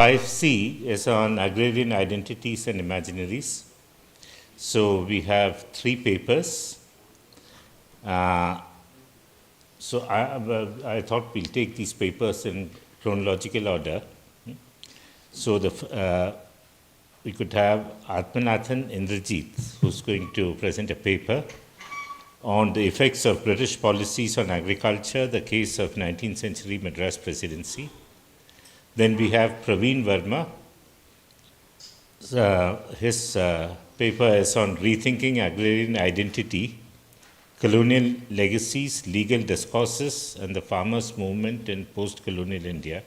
5C is on Agrarian Identities and Imaginaries. So we have 3 papers. So I thought we'll take these papers in chronological order. So we could have Athmanathan Indrajith, who's going to present a paper on the effects of British policies on agriculture, the case of 19th century Madras presidency. Then we have Praveen Verma. His paper is on rethinking agrarian identity, colonial legacies, legal discourses, and the farmers' movement in post-colonial India.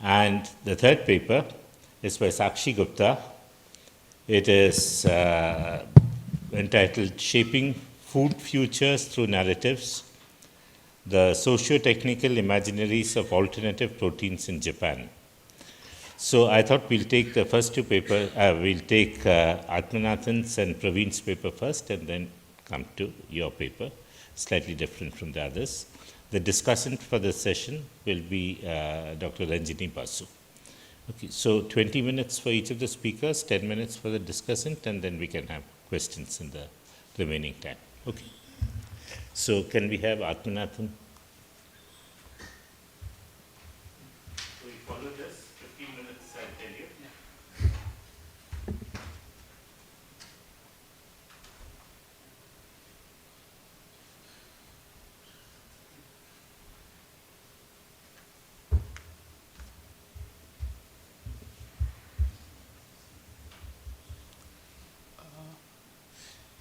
And the third paper is by Sakshi Gupta. It is entitled Shaping Food Futures Through Narratives, the Socio-Technical Imaginaries of Alternative Proteins in Japan. So I thought we'll take the first 2 papers, we'll take Athmanathan's and Praveen's paper first and then come to your paper, slightly different from the others. The discussant for the session will be Dr. Ranjini Basu. Okay, so 20 minutes for each of the speakers, 10 minutes for the discussant, and then we can have questions in the remaining time. Okay. So can we have Athmanathan? So we follow this, 15 minutes, I'll tell you.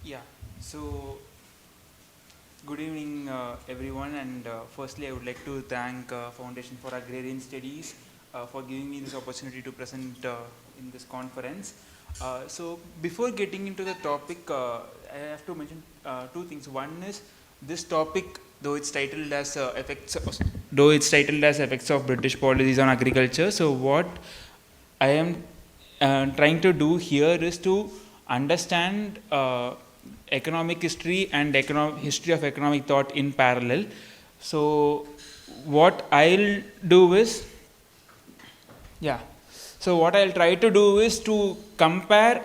Yeah, so good evening everyone, and firstly I would like to thank Foundation for Agrarian Studies for giving me this opportunity to present in this conference. So before getting into the topic, I have to mention 2 things. One is this topic, though it's titled as effects of British policies on agriculture. So what I am trying to do here is to understand economic history and history of economic thought in parallel. So what I'll do is, so what I'll try to do is to compare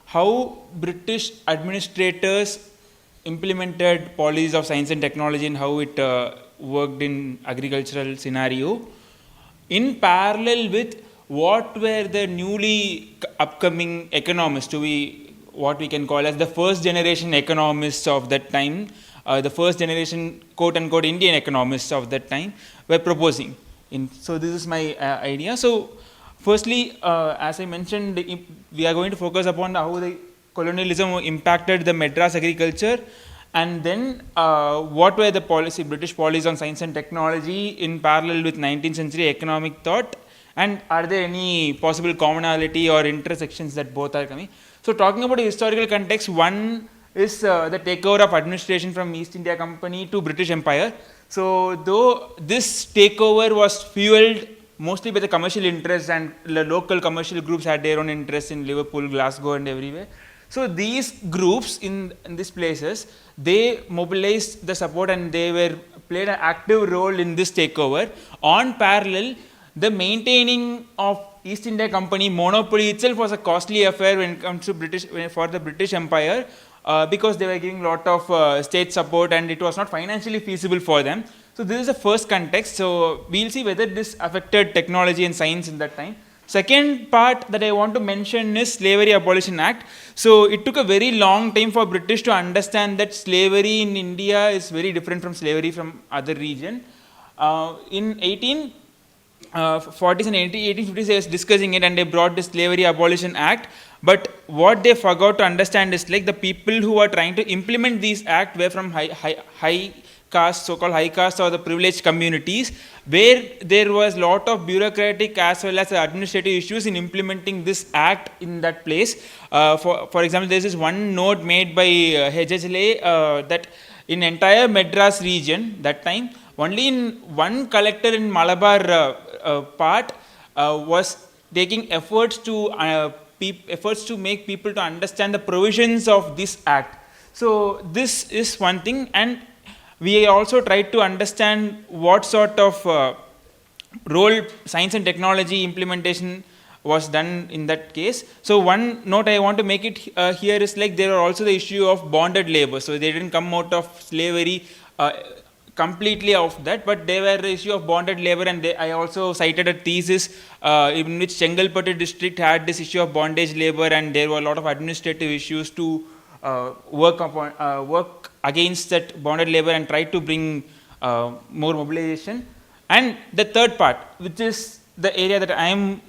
how British administrators implemented policies of science and technology and how it worked in agricultural scenario in parallel with what were the newly upcoming economists, what we can call as the first generation economists of that time, the first generation quote unquote Indian economists of that time were proposing. So this is my idea. So firstly, as I mentioned, we are going to focus upon how the colonialism impacted the Madras agriculture, and then what were the British policies on science and technology in parallel with 19th century economic thought, and are there any possible commonality or intersections that both are coming. So talking about the historical context, one is the takeover of administration from East India Company to British Empire. So though this takeover was fueled mostly by the commercial interests, and the local commercial groups had their own interests in Liverpool, Glasgow and everywhere. So these groups in these places, they mobilized the support and they played an active role in this takeover. On parallel, the maintaining of East India Company monopoly itself was a costly affair when it comes to for the British Empire, because they were giving a lot of state support and it was not financially feasible for them. So this is the first context. So we'll see whether this affected technology and science in that time. Second part that I want to mention is Slavery Abolition Act. So it took a very long time for British to understand that slavery in India is very different from slavery from other region. In 1840s and 1850s, they was discussing it and they brought the Slavery Abolition Act. But what they forgot to understand is like the people who are trying to implement these act were from high caste, so-called high caste or the privileged communities, where there was lot of bureaucratic as well as administrative issues in implementing this act in that place. For example, there is one note made by HHLA that in entire Madras region that time, only in one collector in Malabar part was taking efforts to make people to understand the provisions of this act. So this is one thing, and we also tried to understand what sort of role science and technology implementation was done in that case. So one note I want to make it here is like there are also the issue of bonded labor. So they didn't come out of slavery completely of that, but they were the issue of bonded labor, and I also cited a thesis in which Chengalpattu district had this issue of bondage labor, and there were a lot of administrative issues to work against that bonded labor and try to bring more mobilization. And the third part, which is the area that I am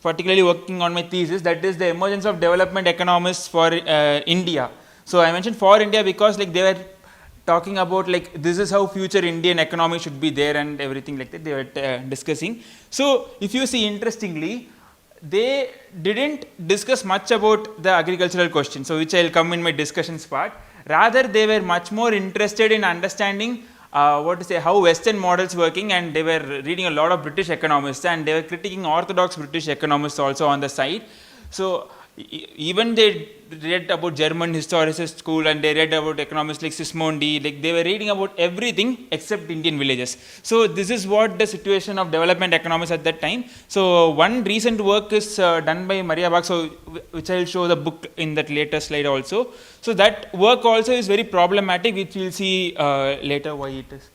particularly working on my thesis, that is the emergence of development economists for India. So I mentioned for India because like they were talking about like this is how future Indian economy should be there and everything like that they were discussing. So if you see, interestingly, they didn't discuss much about the agricultural question, so which I will come in my discussions part. Rather, they were much more interested in understanding how Western models working, and they were reading a lot of British economists, and they were critiquing orthodox British economists also on the side. So even they read about German historicist school, and they read about economists like Sismondi, like they were reading about everything except Indian villages. So this is what the situation of development economics at that time. So one recent work is done by Maria Bach, so which I will show the book in that later slide also. So that work also is very problematic, which we will see later why it is.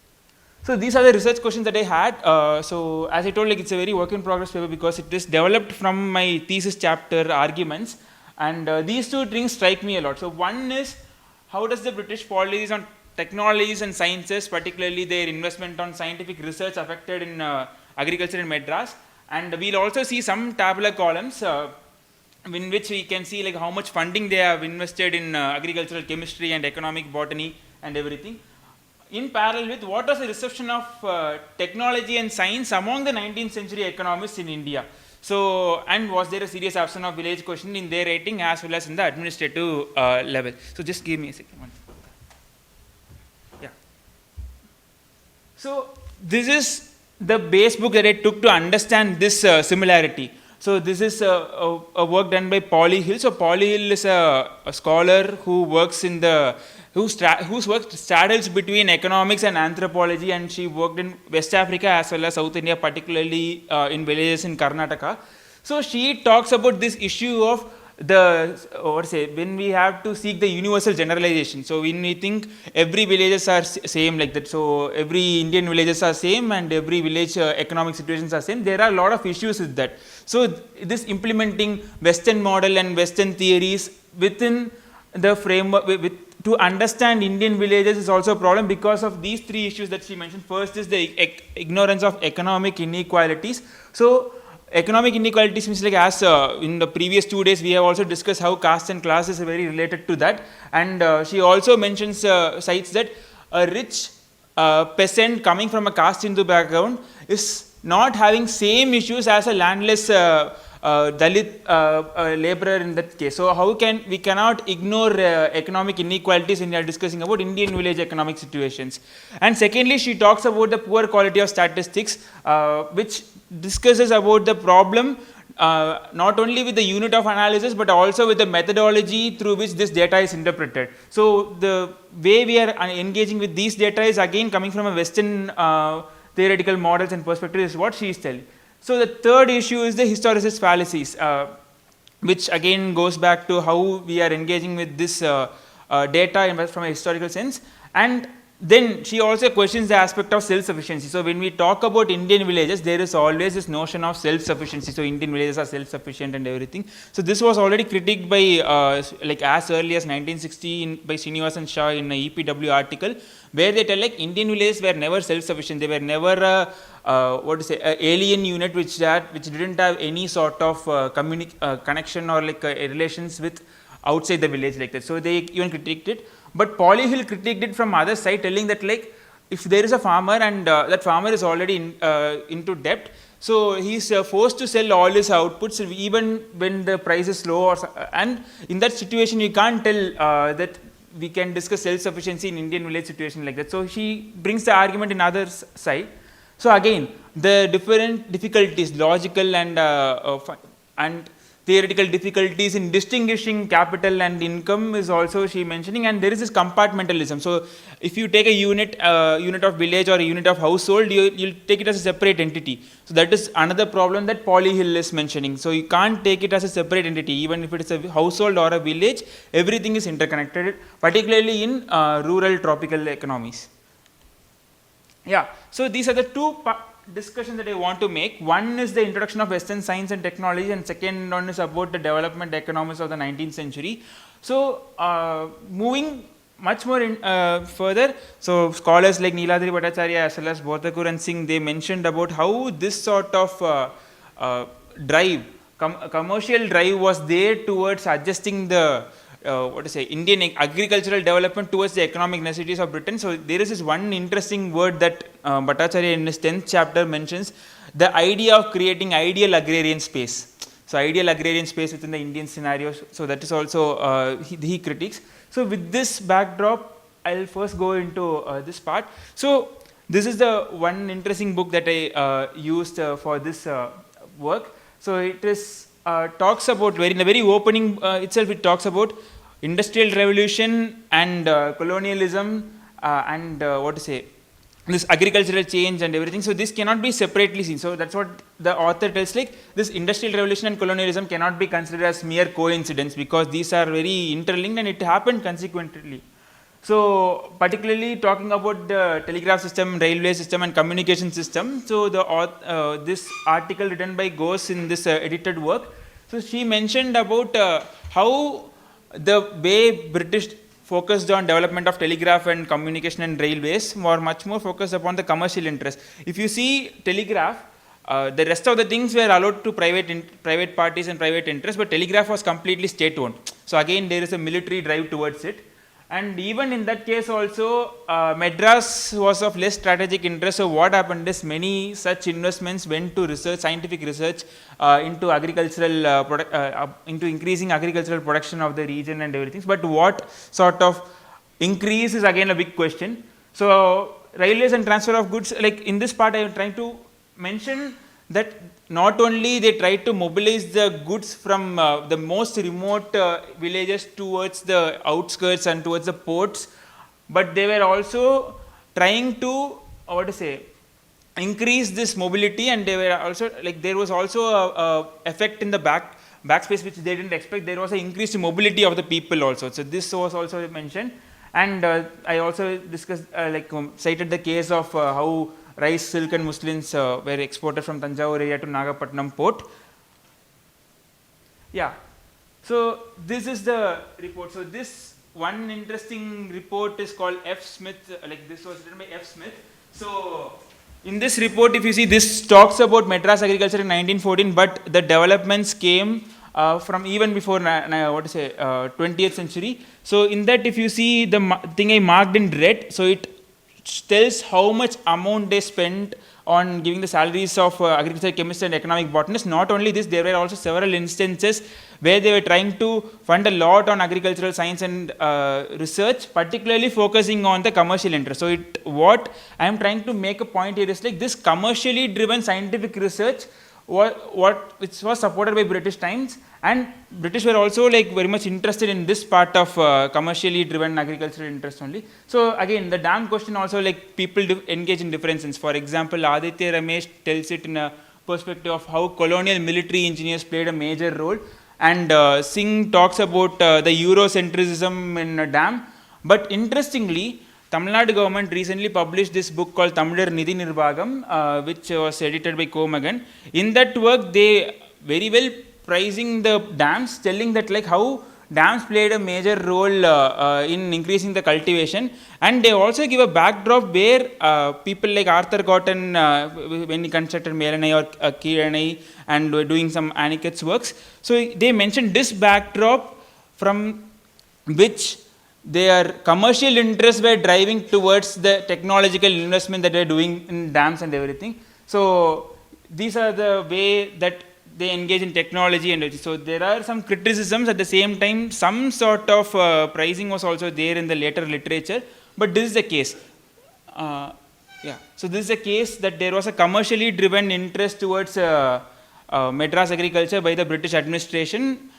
So these are the research questions that I had. So as I told, like it's a very work in progress paper because it is developed from my thesis chapter arguments, and these two things strike me a lot. So one is, how does the British policies on technologies and sciences, particularly their investment on scientific research, affected in agriculture in Madras? And we'll also see some tabular columns in which we can see like how much funding they have invested in agricultural chemistry and economic botany and everything. In parallel with what was the reception of technology and science among the 19th century economists in India. So, and was there a serious absence of village question in their rating as well as in the administrative level? So just give me a second. Yeah. So this is the base book that I took to understand this similarity. So this is a work done by Polly Hill. So Polly Hill is a scholar who works in the whose work straddles between economics and anthropology, and she worked in West Africa as well as South India, particularly in villages in Karnataka. So she talks about this issue of when we have to seek the universal generalization. So when we think every villages are same like that, so every Indian villages are same and every village economic situations are same, there are a lot of issues with that. So this implementing Western model and Western theories within the framework to understand Indian villages is also a problem because of these three issues that she mentioned. First is the ignorance of economic inequalities. So economic inequalities means like as in the previous 2 days we have also discussed how caste and class is very related to that, and she also mentions cites that a rich peasant coming from a caste Hindu background is not having same issues as a landless Dalit laborer in that case. So how we cannot ignore economic inequalities when we are discussing about Indian village economic situations. And secondly, she talks about the poor quality of statistics, which discusses about the problem not only with the unit of analysis but also with the methodology through which this data is interpreted. So the way we are engaging with these data is again coming from a Western theoretical models and perspective is what she is telling. So the third issue is the historicist fallacies, which again goes back to how we are engaging with this data from a historical sense. And then she also questions the aspect of self-sufficiency. So when we talk about Indian villages, there is always this notion of self-sufficiency. So Indian villages are self-sufficient and everything. So this was already critiqued by like as early as 1960 by Srinivasan Shah in an EPW article, where they tell like Indian villages were never self-sufficient. They were never alien unit which didn't have any sort of connection or like relations with outside the village like that. So they even critiqued it. But Polly Hill critiqued it from other side, telling that like if there is a farmer and that farmer is already into debt, so he is forced to sell all his outputs even when the price is low, and in that situation you can't tell that we can discuss self-sufficiency in Indian village situation like that. So she brings the argument in other side. So again, the different difficulties, logical and theoretical difficulties in distinguishing capital and income is also she mentioning, and there is this compartmentalism. So if you take a unit of village or a unit of household, you'll take it as a separate entity. So that is another problem that Polly Hill is mentioning. So you can't take it as a separate entity, even if it is a household or a village, everything is interconnected, particularly in rural tropical economies. Yeah, so these are the two discussion that I want to make. One is the introduction of Western science and technology, and second one is about the development economics of the 19th century. So moving much more further, so scholars like Neeladri Bhattacharya as well as Bhotakur and Singh, they mentioned about how this sort of drive, commercial drive was there towards adjusting the Indian agricultural development towards the economic necessities of Britain. So there is this one interesting word that Bhattacharya in his 10th chapter mentions, the idea of creating ideal agrarian space. So ideal agrarian space within the Indian scenarios. So that is also he critiques. So with this backdrop, I'll first go into this part. So this is the one interesting book that I used for this work. So it is talks about in the very opening itself, it talks about industrial revolution and colonialism and this agricultural change and everything. So this cannot be separately seen. So that's what the author tells, like this industrial revolution and colonialism cannot be considered as mere coincidence, because these are very interlinked and it happened consequently. So particularly talking about the telegraph system, railway system and communication system. So the this article written by Ghosh in this edited work, so she mentioned about how the way British focused on development of telegraph and communication and railways were much more focused upon the commercial interest. If you see telegraph, the rest of the things were allowed to private parties and private interests, but telegraph was completely state owned. So again there is a military drive towards it. And even in that case also, Madras was of less strategic interest. So what happened is many such investments went to research, scientific research into agricultural, into increasing agricultural production of the region and everything. But what sort of increase is again a big question. So railways and transfer of goods, like in this part I am trying to mention that not only they tried to mobilize the goods from the most remote villages towards the outskirts and towards the ports, but they were also trying to increase this mobility, and they were also like there was also a effect in the backspace which they didn't expect. There was an increased mobility of the people also. So this was also mentioned, and I also discussed cited the case of how rice, silk and muslins were exported from Tanjavur area to Nagapattinam port. Yeah, so this is the report. So this one interesting report is called F. Smith, this was written by F. Smith. So in this report, if you see, this talks about Madras agriculture in 1914, but the developments came from even before 20th century. So in that, if you see the thing I marked in red, so it tells how much amount they spent on giving the salaries of agriculture chemists and economic botanists. Not only this, there were also several instances where they were trying to fund a lot on agricultural science and research, particularly focusing on the commercial interest. So what I am trying to make a point here is like this commercially driven scientific research which was supported by British Times, and British were also very much interested in this part of commercially driven agricultural interest only. So again, the dam question also, people engage in differences. For example, Aditya Ramesh tells it in a perspective of how colonial military engineers played a major role, and Singh talks about the Eurocentrism in a dam. But interestingly, Tamil Nadu government recently published this book called Tamizhar Nidhi Nirbhagam, which was edited by Komagan. In that work, they very well praising the dams, telling that how dams played a major role in increasing the cultivation, and they also give a backdrop where people like Arthur Cotton, when he constructed Melanai or Kiranai and were doing some Aniket's works. So they mentioned this backdrop from which their commercial interests were driving towards the technological investment that they are doing in dams and everything. So these are the way that they engage in technology, and so there are some criticisms. At the same time, some sort of pricing was also there in the later literature, but this is the case. So this is a case that there was a commercially driven interest towards Madras Agriculture by the British administration.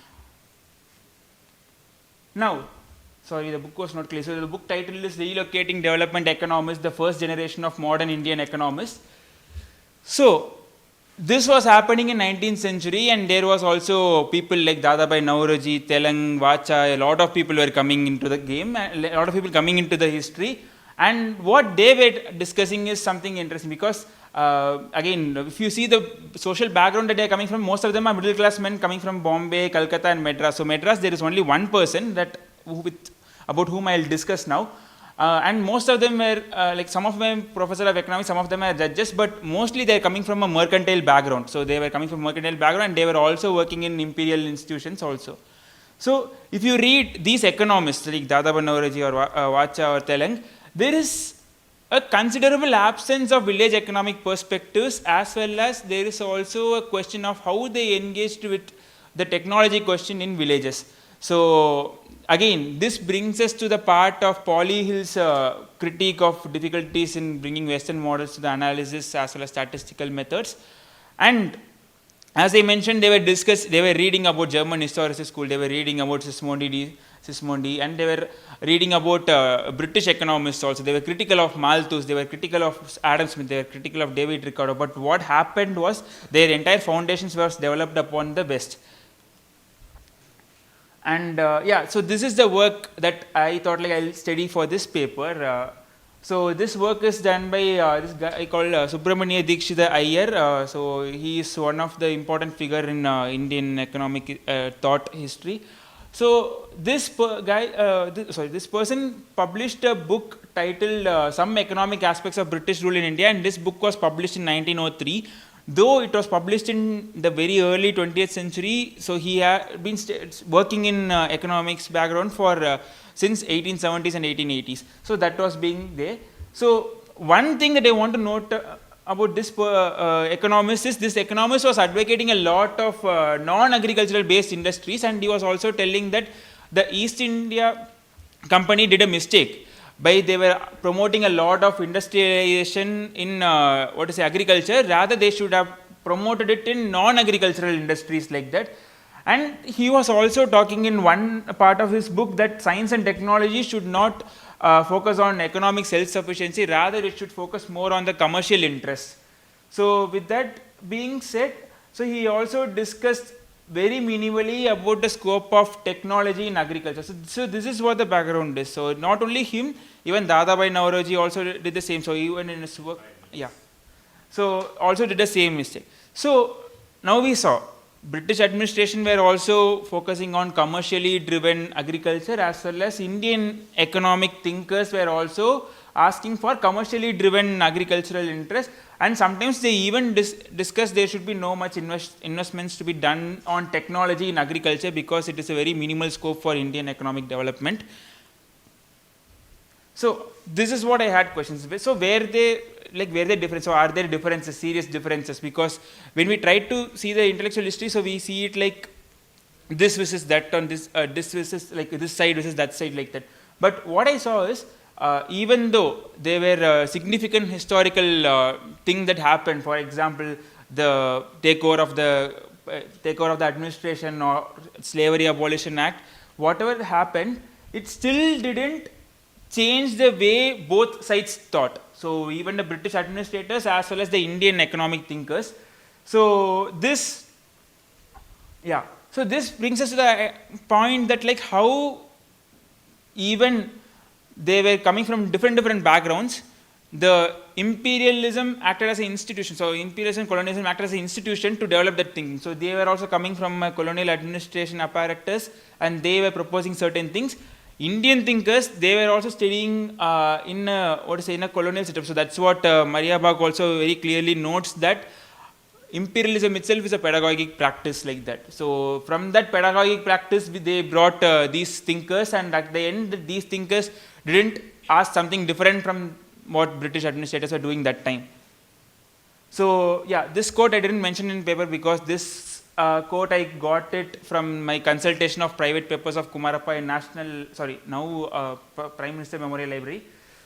Now, sorry, the book was not clear. So the book title is Relocating Development Economists, the First Generation of Modern Indian Economists. So, this was happening in 19th century, and there was also people like Dadabhai Naoroji, Telang, Vacha, a lot of people were coming into the game, a lot of people coming into the history. And what they were discussing is something interesting, because again, if you see the social background that they are coming from, most of them are middle class men coming from Bombay, Calcutta and Madras. So Madras, there is only one person about whom I will discuss now. And most of them were, like some of them professor of economics, some of them are judges, but mostly they are coming from a mercantile background. So they were coming from mercantile background, and they were also working in imperial institutions also. So if you read these economists like Dadabhai Naoroji or Vacha or Telang, there is a considerable absence of village economic perspectives, as well as there is also a question of how they engaged with the technology question in villages. So again, this brings us to the part of Polly Hill's critique of difficulties in bringing Western models to the analysis as well as statistical methods. And as I mentioned, they were reading about German historical school, they were reading about Sismondi, and they were reading about British economists also. They were critical of Malthus, they were critical of Adam Smith, they were critical of David Ricardo. But what happened was their entire foundations were developed upon the West. And yeah, so this is the work that I thought like I'll study for this paper. So this work is done by this guy called Subramania Dikshita Iyer. So he is one of the important figure in Indian economic thought history. So this this person published a book titled Some Economic Aspects of British Rule in India, and this book was published in 1903. Though it was published in the very early 20th century, so he had been working in economics background for since 1870s and 1880s. So that was being there. So one thing that I want to note about this economist is this economist was advocating a lot of non-agricultural based industries, and he was also telling that the East India Company did a mistake by they were promoting a lot of industrialization in agriculture. Rather they should have promoted it in non-agricultural industries like that. And he was also talking in one part of his book that science and technology should not focus on economic self-sufficiency, rather it should focus more on the commercial interests. So with that being said, so he also discussed very minimally about the scope of technology in agriculture. So this is what the background is. So not only him, even Dadabhai Naoroji also did the same. So even in his work, yeah. So also did the same mistake. So now we saw British administration were also focusing on commercially driven agriculture, as well as Indian economic thinkers were also asking for commercially driven agricultural interest, and sometimes they even discuss there should be no much investments to be done on technology in agriculture because it is a very minimal scope for Indian economic development. So this is what I had questions with. So were they different? So are there differences, serious differences? Because when we try to see the intellectual history, so we see it like this versus that on this, this versus like this side versus that side like that. But what I saw is even though there were significant historical thing that happened, for example, the takeover of the administration or Slavery Abolition Act, whatever happened, it still didn't change the way both sides thought. So even the British administrators as well as the Indian economic thinkers. So this brings us to the point that like how even they were coming from different backgrounds, the imperialism acted as an institution. So imperialism and colonialism acted as an institution to develop that thinking. So they were also coming from a colonial administration apparatus, and they were proposing certain things. Indian thinkers, they were also studying in a colonial setup. So that's what Maria Bach also very clearly notes, that imperialism itself is a pedagogic practice like that. So from that pedagogic practice, they brought these thinkers, and at the end, these thinkers didn't ask something different from what British administrators were doing that time. So yeah, this quote I didn't mention in paper because this quote I got it from my consultation of private papers of Kumarappa in Prime Minister Memorial Library.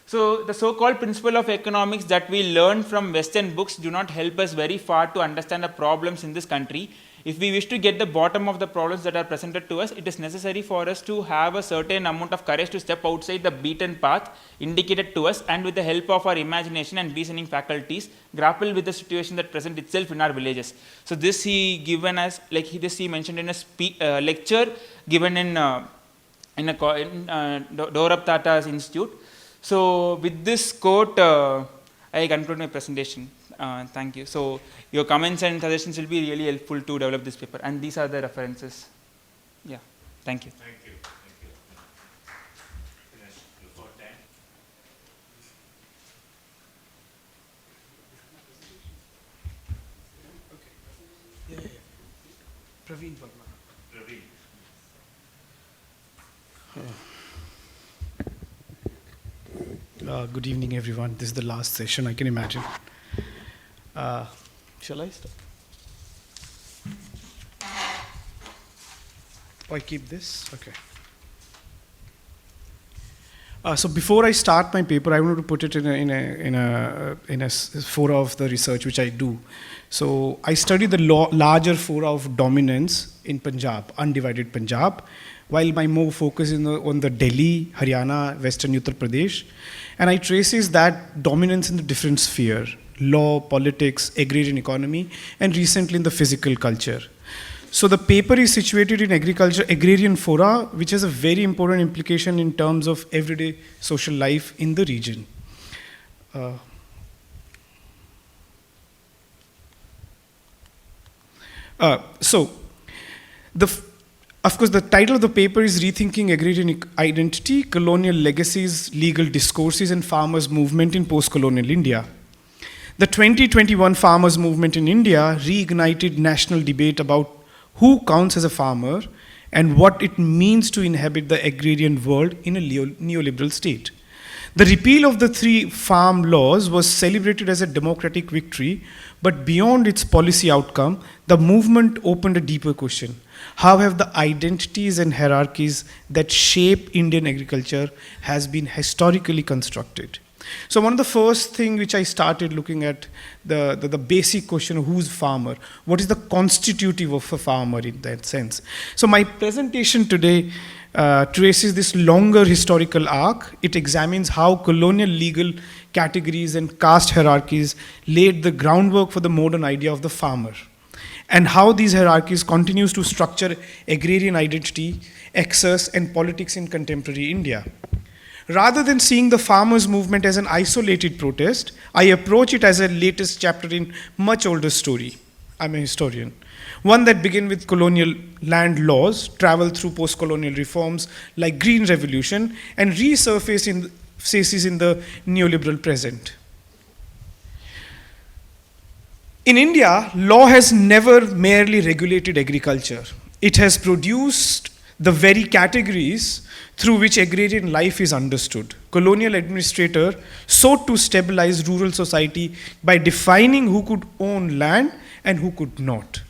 So the so-called principle of economics that we learn from Western books do not help us very far to understand the problems in this country. If we wish to get the bottom of the problems that are presented to us, it is necessary for us to have a certain amount of courage to step outside the beaten path indicated to us, and with the help of our imagination and reasoning faculties, grapple with the situation that present itself in our villages. So this he given as, like he mentioned in a lecture given in Dorab Tata's Institute. So with this quote, I conclude my presentation. Thank you. So your comments and suggestions will be really helpful to develop this paper. And these are the references. Yeah. Thank you. Thank you. Thank you. Finish before 10. Okay. Praveen Verma. Praveen. Good evening, everyone. This is the last session, I can imagine. Shall I start? Oh, I keep this? Okay. So before I start my paper, I wanted to put it in a fora of the research which I do. So I study the larger fora of dominance in Punjab, undivided Punjab, while my more focus is on the Delhi, Haryana, Western Uttar Pradesh, and I traces that dominance in the different sphere: law, politics, agrarian economy, and recently in the physical culture. So the paper is situated in agriculture, agrarian fora, which has a very important implication in terms of everyday social life in the region. Of course, the title of the paper is Rethinking Agrarian Identity, Colonial Legacies, Legal Discourses, and Farmers' Movement in Post-Colonial India. The 2021 farmers' movement in India reignited national debate about who counts as a farmer and what it means to inhabit the agrarian world in a neoliberal state. The repeal of the 3 farm laws was celebrated as a democratic victory, but beyond its policy outcome, the movement opened a deeper question. How have the identities and hierarchies that shape Indian agriculture has been historically constructed? So one of the first thing which I started looking at, the basic question of who's farmer, what is the constitutive of a farmer in that sense. So my presentation today traces this longer historical arc. It examines how colonial legal categories and caste hierarchies laid the groundwork for the modern idea of the farmer, and how these hierarchies continues to structure agrarian identity, access, and politics in contemporary India. Rather than seeing the farmers' movement as an isolated protest, I approach it as a latest chapter in much older story. I'm a historian. One that began with colonial land laws, traveled through post-colonial reforms like Green Revolution, and resurfaces in the neoliberal present. In India, law has never merely regulated agriculture. It has produced the very categories through which agrarian life is understood. Colonial administrator sought to stabilize rural society by defining who could own land and who could not.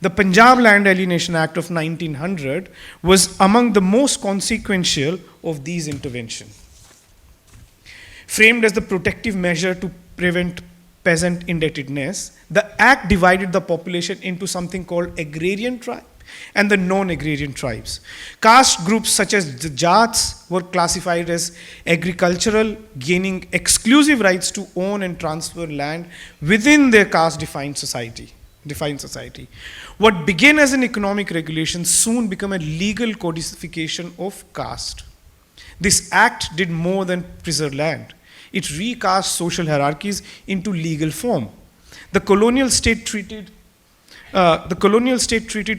The Punjab Land Alienation Act of 1900 was among the most consequential of these interventions. Framed as the protective measure to prevent peasant indebtedness, the act divided the population into something called agrarian tribe and the non-agrarian tribes. Caste groups such as the Jats were classified as agricultural, gaining exclusive rights to own and transfer land within their caste-defined society. What began as an economic regulation soon became a legal codification of caste. This act did more than preserve land. It recast social hierarchies into legal form. The colonial state treated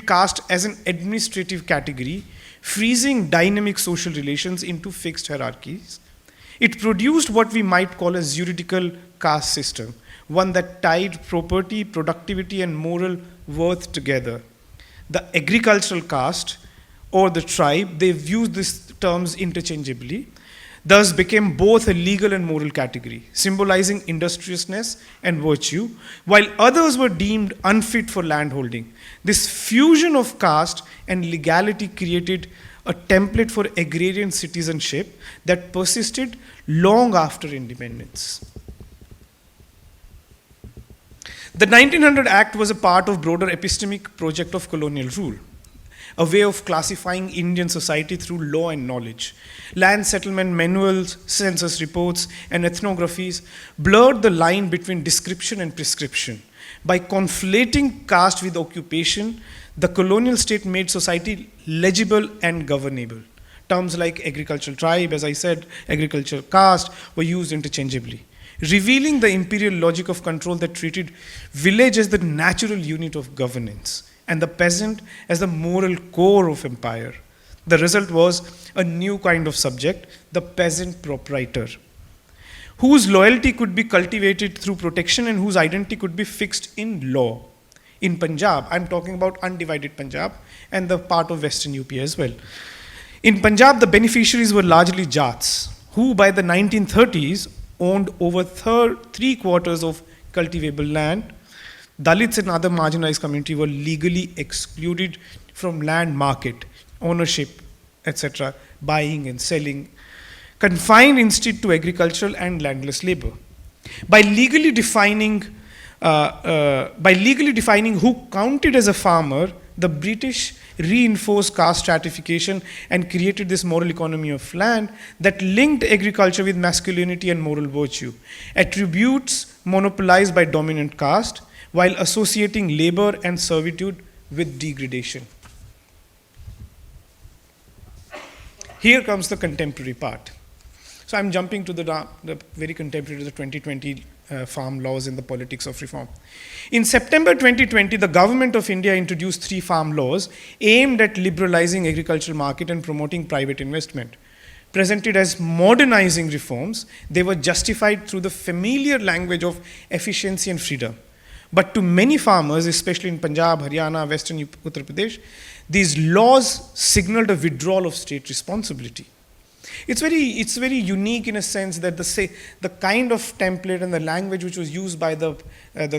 caste as an administrative category, freezing dynamic social relations into fixed hierarchies. It produced what we might call a juridical caste system, one that tied property, productivity, and moral worth together. The agricultural caste or the tribe, they've used these terms interchangeably, thus became both a legal and moral category, symbolizing industriousness and virtue, while others were deemed unfit for landholding. This fusion of caste and legality created a template for agrarian citizenship that persisted long after independence. The 1900 Act was a part of broader epistemic project of colonial rule, a way of classifying Indian society through law and knowledge. Land settlement manuals, census reports, and ethnographies blurred the line between description and prescription. By conflating caste with occupation, the colonial state made society legible and governable. Terms like agricultural tribe, as I said, agricultural caste, were used interchangeably, revealing the imperial logic of control that treated village as the natural unit of governance and the peasant as the moral core of empire. The result was a new kind of subject, the peasant proprietor, whose loyalty could be cultivated through protection and whose identity could be fixed in law. In Punjab, I'm talking about undivided Punjab and the part of Western UP as well. In Punjab, the beneficiaries were largely Jats, who by the 1930s owned over three-quarters of cultivable land. Dalits and other marginalized communities were legally excluded from land market, ownership, etc., buying and selling, confined instead to agricultural and landless labor. By legally defining who counted as a farmer, the British reinforced caste stratification and created this moral economy of land that linked agriculture with masculinity and moral virtue, attributes monopolized by dominant caste, while associating labor and servitude with degradation. Here comes the contemporary part. So I'm jumping to the very contemporary, the 2020 farm laws and the politics of reform. In September 2020, the government of India introduced 3 farm laws aimed at liberalizing agricultural market and promoting private investment. Presented as modernizing reforms, they were justified through the familiar language of efficiency and freedom. But to many farmers, especially in Punjab, Haryana, Western Uttar Pradesh, these laws signaled a withdrawal of state responsibility. It's very unique in a sense that the kind of template and the language which was used by the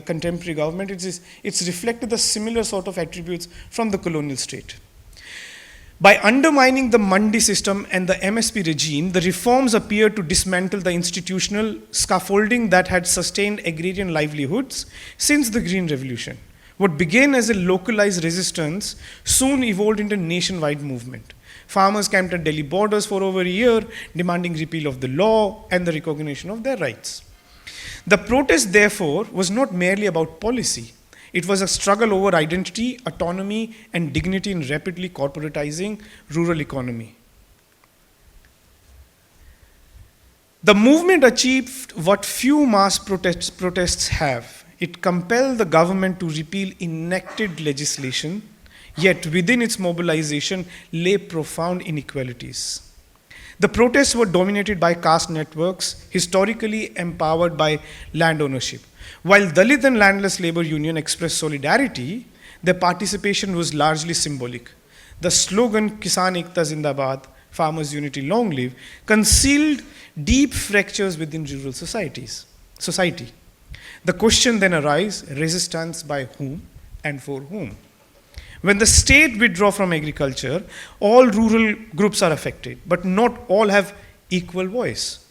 contemporary government, it's reflected the similar sort of attributes from the colonial state. By undermining the Mandi system and the MSP regime, the reforms appear to dismantle the institutional scaffolding that had sustained agrarian livelihoods since the Green Revolution. What began as a localized resistance soon evolved into a nationwide movement. Farmers camped at Delhi borders for over a year, demanding repeal of the law and the recognition of their rights. The protest, therefore, was not merely about policy. It was a struggle over identity, autonomy, and dignity in rapidly corporatizing rural economy. The movement achieved what few mass protests have. It compelled the government to repeal enacted legislation, yet within its mobilization lay profound inequalities. The protests were dominated by caste networks, historically empowered by land ownership. While Dalit and Landless Labor Union expressed solidarity, their participation was largely symbolic. The slogan Kisan Ekta Zindabad, Farmers Unity Long Live, concealed deep fractures within rural society. The question then arises, resistance by whom and for whom? When the state withdraws from agriculture, all rural groups are affected, but not all have equal voice.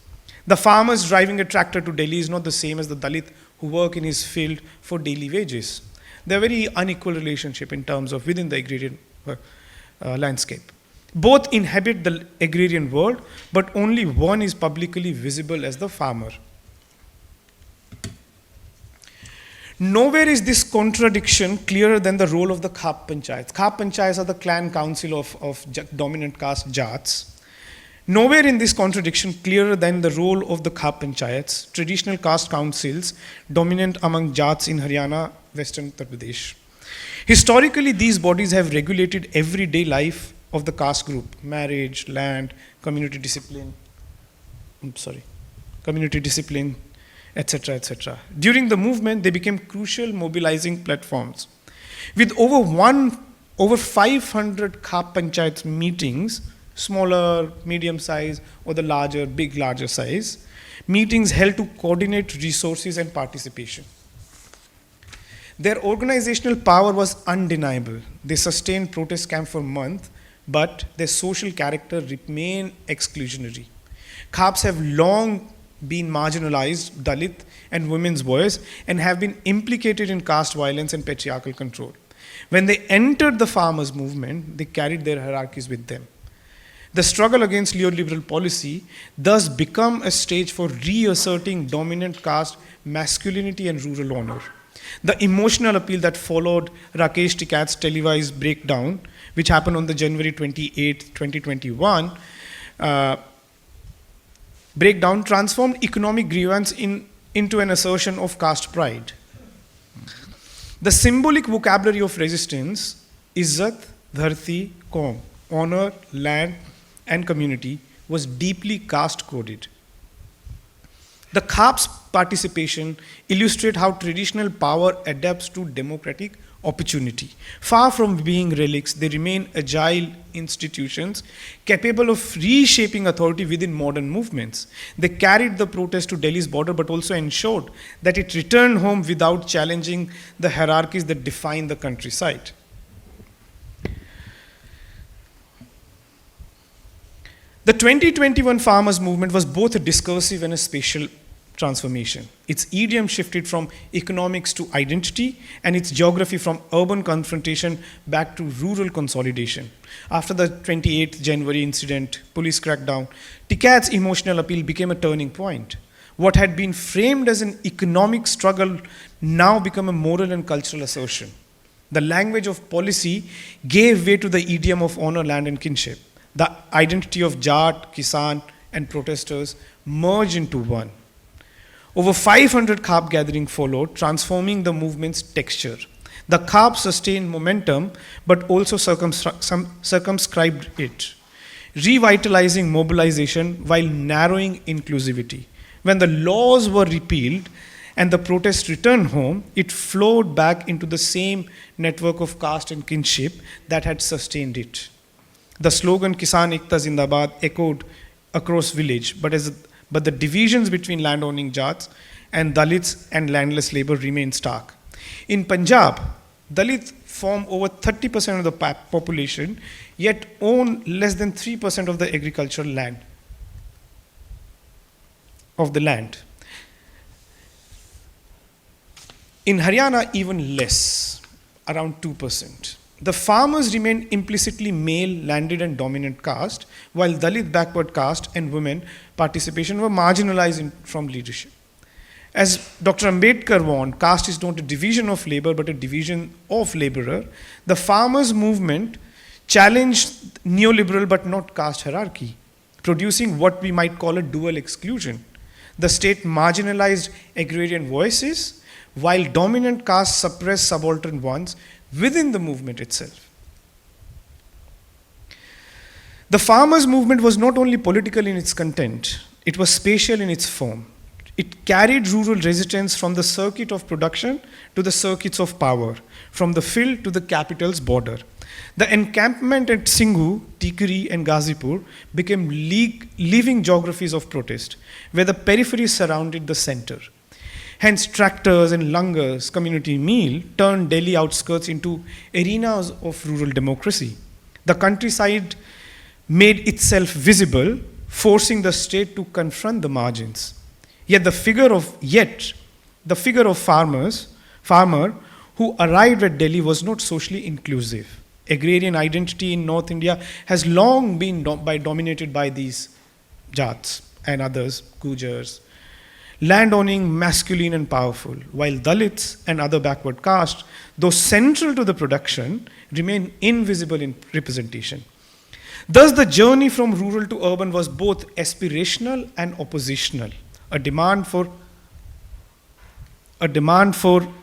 The farmers driving a tractor to Delhi is not the same as the Dalit who work in his field for daily wages. They're very unequal relationship in terms of within the agrarian landscape. Both inhabit the agrarian world, but only one is publicly visible as the farmer. Nowhere is this contradiction clearer than the role of the Khap Panchayats. Khap Panchayats are the clan council of dominant caste Jats. Nowhere in this contradiction clearer than the role of the Khap Panchayats, traditional caste councils dominant among Jats in Haryana, Western Uttar Pradesh. Historically, these bodies have regulated everyday life of the caste group, marriage, land, community discipline, etc., etc. During the movement, they became crucial mobilizing platforms. With over 500 Khap Panchayats meetings, smaller, medium size, or the larger size, meetings held to coordinate resources and participation. Their organizational power was undeniable. They sustained protest camp for months, but their social character remain exclusionary. Khaps have long been marginalized Dalit and women's voice and have been implicated in caste violence and patriarchal control. When they entered the farmers' movement, they carried their hierarchies with them. The struggle against neoliberal policy thus became a stage for reasserting dominant caste masculinity and rural honor. The emotional appeal that followed Rakesh Tikat's televised breakdown, which happened on the January 28, 2021, breakdown transformed economic grievance into an assertion of caste pride. The symbolic vocabulary of resistance, izzat, dharti, kaum, honor, land, and community, was deeply caste coded. The Khaps' participation illustrates how traditional power adapts to democratic opportunity. Far from being relics, they remain agile institutions capable of reshaping authority within modern movements. They carried the protest to Delhi's border but also ensured that it returned home without challenging the hierarchies that define the countryside. The 2021 farmers' movement was both a discursive and a spatial transformation. Its idiom shifted from economics to identity and its geography from urban confrontation back to rural consolidation. After the 28th January incident, police crackdown, Tikat's emotional appeal became a turning point. What had been framed as an economic struggle now became a moral and cultural assertion. The language of policy gave way to the idiom of honor, land, and kinship. The identity of Jat, Kisan, and protesters merged into one. Over 500 Khap gatherings followed, transforming the movement's texture. The Khap sustained momentum, but also circumscribed it, revitalizing mobilization while narrowing inclusivity. When the laws were repealed and the protests returned home, it flowed back into the same network of caste and kinship that had sustained it. The slogan Kisan Ekta Zindabad echoed across village, but the divisions between landowning Jats and Dalits and landless labor remained stark. In Punjab, Dalits form over 30% of the population, yet own less than 3% of the agricultural land. In Haryana, even less, around 2%. The farmers remained implicitly male, landed, and dominant caste, while Dalit backward caste and women participation were marginalized from leadership. As Dr. Ambedkar warned, caste is not a division of labor but a division of laborer. The farmers' movement challenged neoliberal but not caste hierarchy, producing what we might call a dual exclusion. The state marginalized agrarian voices, while dominant caste suppressed subaltern ones within the movement itself. The farmers' movement was not only political in its content, it was spatial in its form. It carried rural resistance from the circuit of production to the circuits of power, from the field to the capital's border. The encampment at Singhu, Tikri, and Ghazipur became living geographies of protest, where the periphery surrounded the center. Hence, tractors and langars, community meal, turned Delhi outskirts into arenas of rural democracy. The countryside made itself visible, forcing the state to confront the margins. Yet the figure of farmer who arrived at Delhi was not socially inclusive. Agrarian identity in North India has long been dominated by these Jats and others, Gujars, landowning, masculine, and powerful, while Dalits and other backward castes, though central to the production, remain invisible in representation. Thus, the journey from rural to urban was both aspirational and oppositional, a demand for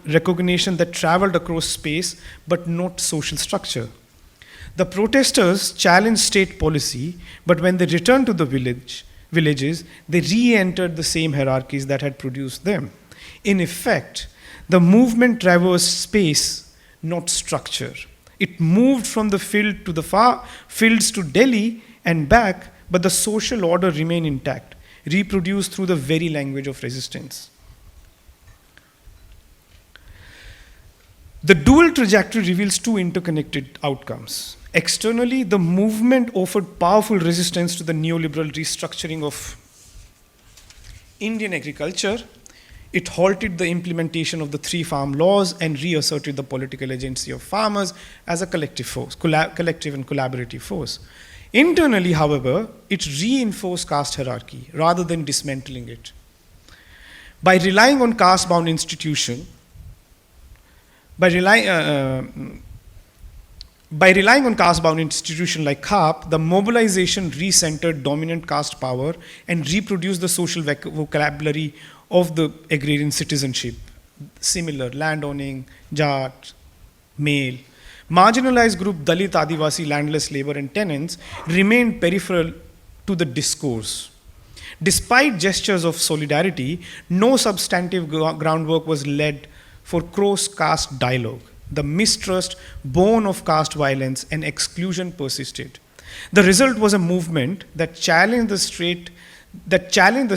recognition that traveled across space but not social structure. The protesters challenged state policy, but when they returned to the villages, they re-entered the same hierarchies that had produced them. In effect, the movement traversed space, not structure. It moved from the field to the far fields to Delhi and back, but the social order remained intact, reproduced through the very language of resistance. The dual trajectory reveals two interconnected outcomes. Externally, the movement offered powerful resistance to the neoliberal restructuring of Indian agriculture. It halted the implementation of the 3 farm laws and reasserted the political agency of farmers as a collective force, collective and collaborative force. Internally, however, it reinforced caste hierarchy rather than dismantling it. By relying on caste-bound institution, by relying on caste-bound institution like CAP, the mobilization recentered dominant caste power and reproduced the social vocabulary of the agrarian citizenship, similar landowning, Jat, male. Marginalized group Dalit, Adivasi, landless labor and tenants remained peripheral to the discourse. Despite gestures of solidarity, no substantive groundwork was laid for cross-caste dialogue. The mistrust born of caste violence and exclusion persisted. The result was a movement that challenged the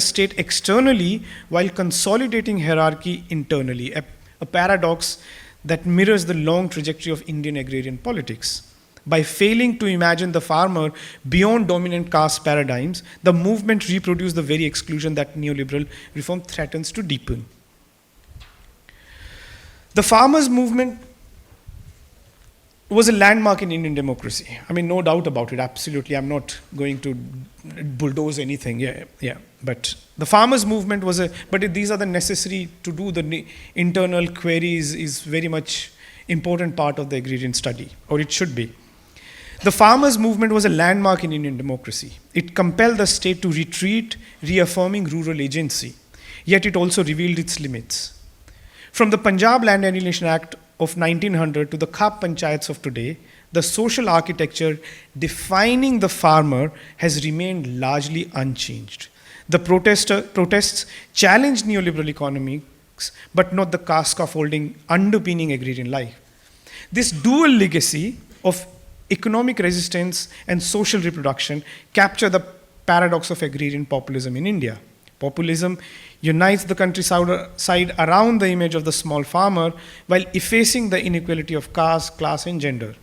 state externally while consolidating hierarchy internally, a paradox that mirrors the long trajectory of Indian agrarian politics. By failing to imagine the farmer beyond dominant caste paradigms, the movement reproduced the very exclusion that neoliberal reform threatens to deepen. The farmers' movement was a landmark in Indian democracy. I mean, no doubt about it, absolutely. I'm not going to bulldoze anything, yeah. But the farmers' movement was these are the necessary to do the internal queries is very much important part of the agrarian study, or it should be. The farmers' movement was a landmark in Indian democracy. It compelled the state to retreat, reaffirming rural agency. Yet it also revealed its limits. From the Punjab Land Alienation Act of 1900 to the Khap Panchayats of today, the social architecture defining the farmer has remained largely unchanged. The protests challenged neoliberal economics, but not the caste scaffolding underpinning agrarian life. This dual legacy of economic resistance and social reproduction capture the paradox of agrarian populism in India. Populism unites the countryside around the image of the small farmer while effacing the inequality of caste, class, and gender.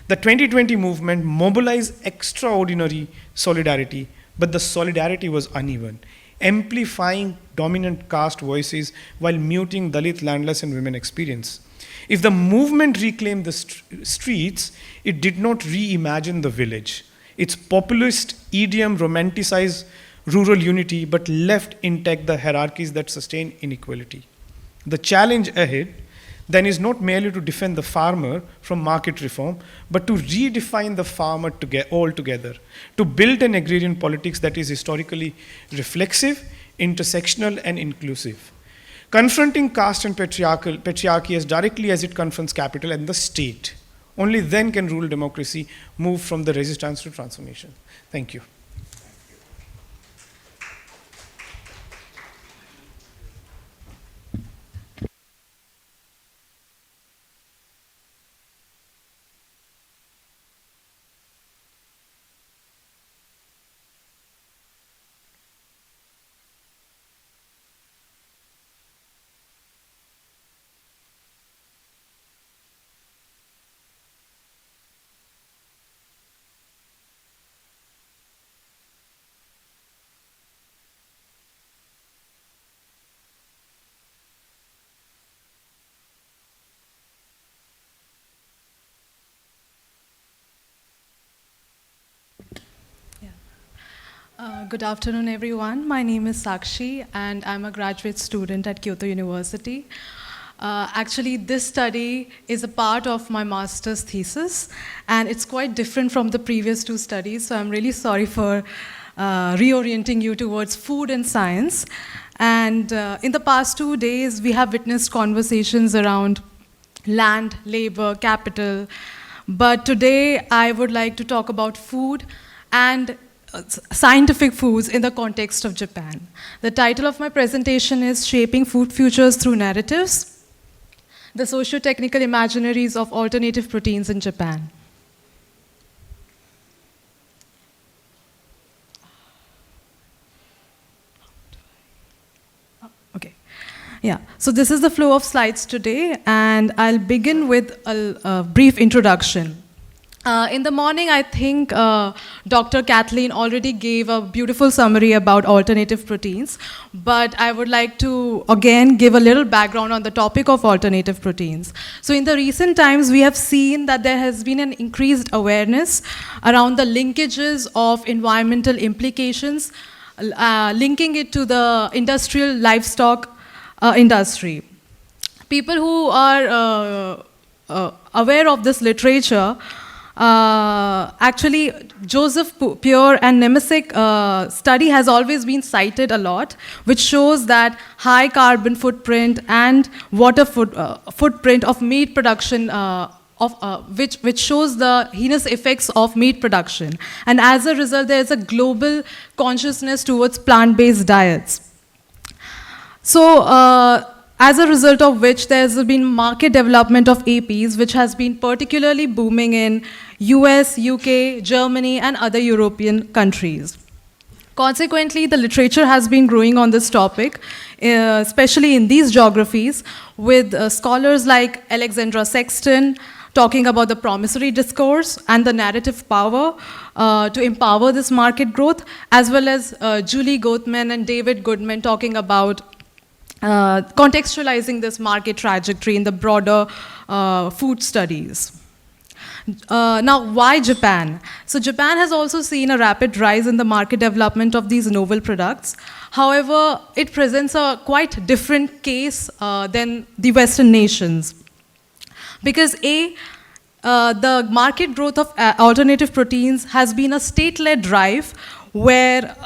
The 2020 movement mobilized extraordinary solidarity, but the solidarity was uneven, amplifying dominant caste voices while muting Dalit, landless, and women experience. If the movement reclaimed the streets, it did not reimagine the village. Its populist idiom romanticized rural unity but left intact the hierarchies that sustain inequality. The challenge ahead then is not merely to defend the farmer from market reform, but to redefine the farmer altogether, to build an agrarian politics that is historically reflexive, intersectional, and inclusive. Confronting caste and patriarchy as directly as it confronts capital and the state. Only then can rural democracy move from the resistance to transformation. Thank you. Good afternoon, everyone. My name is Sakshi, and I'm a graduate student at Kyoto University. Actually, this study is a part of my master's thesis, and it's quite different from the previous 2 studies, so I'm really sorry for reorienting you towards food and science. And in the past 2 days, we have witnessed conversations around land, labor, capital, but today I would like to talk about food and scientific foods in the context of Japan. The title of my presentation is Shaping Food Futures Through Narratives, the Socio-Technical Imaginaries of Alternative Proteins in Japan. Okay. Yeah, so this is the flow of slides today, and I'll begin with a brief introduction. In the morning, I think Dr. Kathleen already gave a beautiful summary about alternative proteins, but I would like to again give a little background on the topic of alternative proteins. So in the recent times, we have seen that there has been an increased awareness around the linkages of environmental implications, linking it to the industrial livestock industry. People who are aware of this literature, actually, Joseph Pure and Nemesic study has always been cited a lot, which shows that high carbon footprint and water footprint of meat production, which shows the heinous effects of meat production. And as a result, there is a global consciousness towards plant-based diets. So, as a result of which there's been market development of APs, which has been particularly booming in US, UK, Germany, and other European countries. Consequently, the literature has been growing on this topic, especially in these geographies, with scholars like Alexandra Sexton talking about the promissory discourse and the narrative power to empower this market growth, as well as Julie Gothman and David Goodman talking about contextualizing this market trajectory in the broader food studies. Now, why Japan? So Japan has also seen a rapid rise in the market development of these novel products. However, it presents a quite different case than the Western nations. Because the market growth of alternative proteins has been a state-led drive where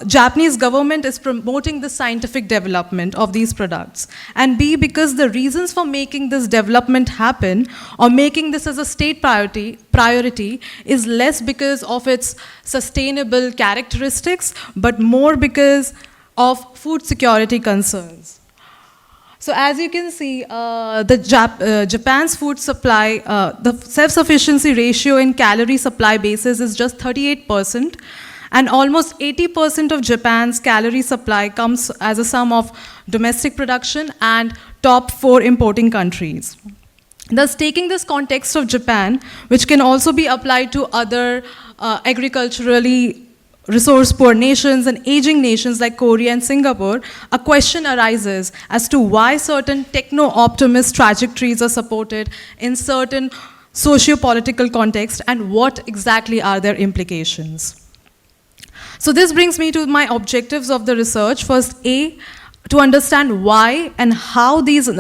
Japanese government is promoting the scientific development of these products. And B, because the reasons for making this development happen or making this as a state priority is less because of its sustainable characteristics, but more because of food security concerns. So as you can see, Japan's food supply, the self-sufficiency ratio in calorie supply basis is just 38%. And almost 80% of Japan's calorie supply comes as a sum of domestic production and top 4 importing countries. Thus, taking this context of Japan, which can also be applied to other agriculturally resource-poor nations and aging nations like Korea and Singapore, a question arises as to why certain techno-optimist trajectories are supported in certain socio-political contexts and what exactly are their implications. So this brings me to my objectives of the research. First, A, to understand why and how these new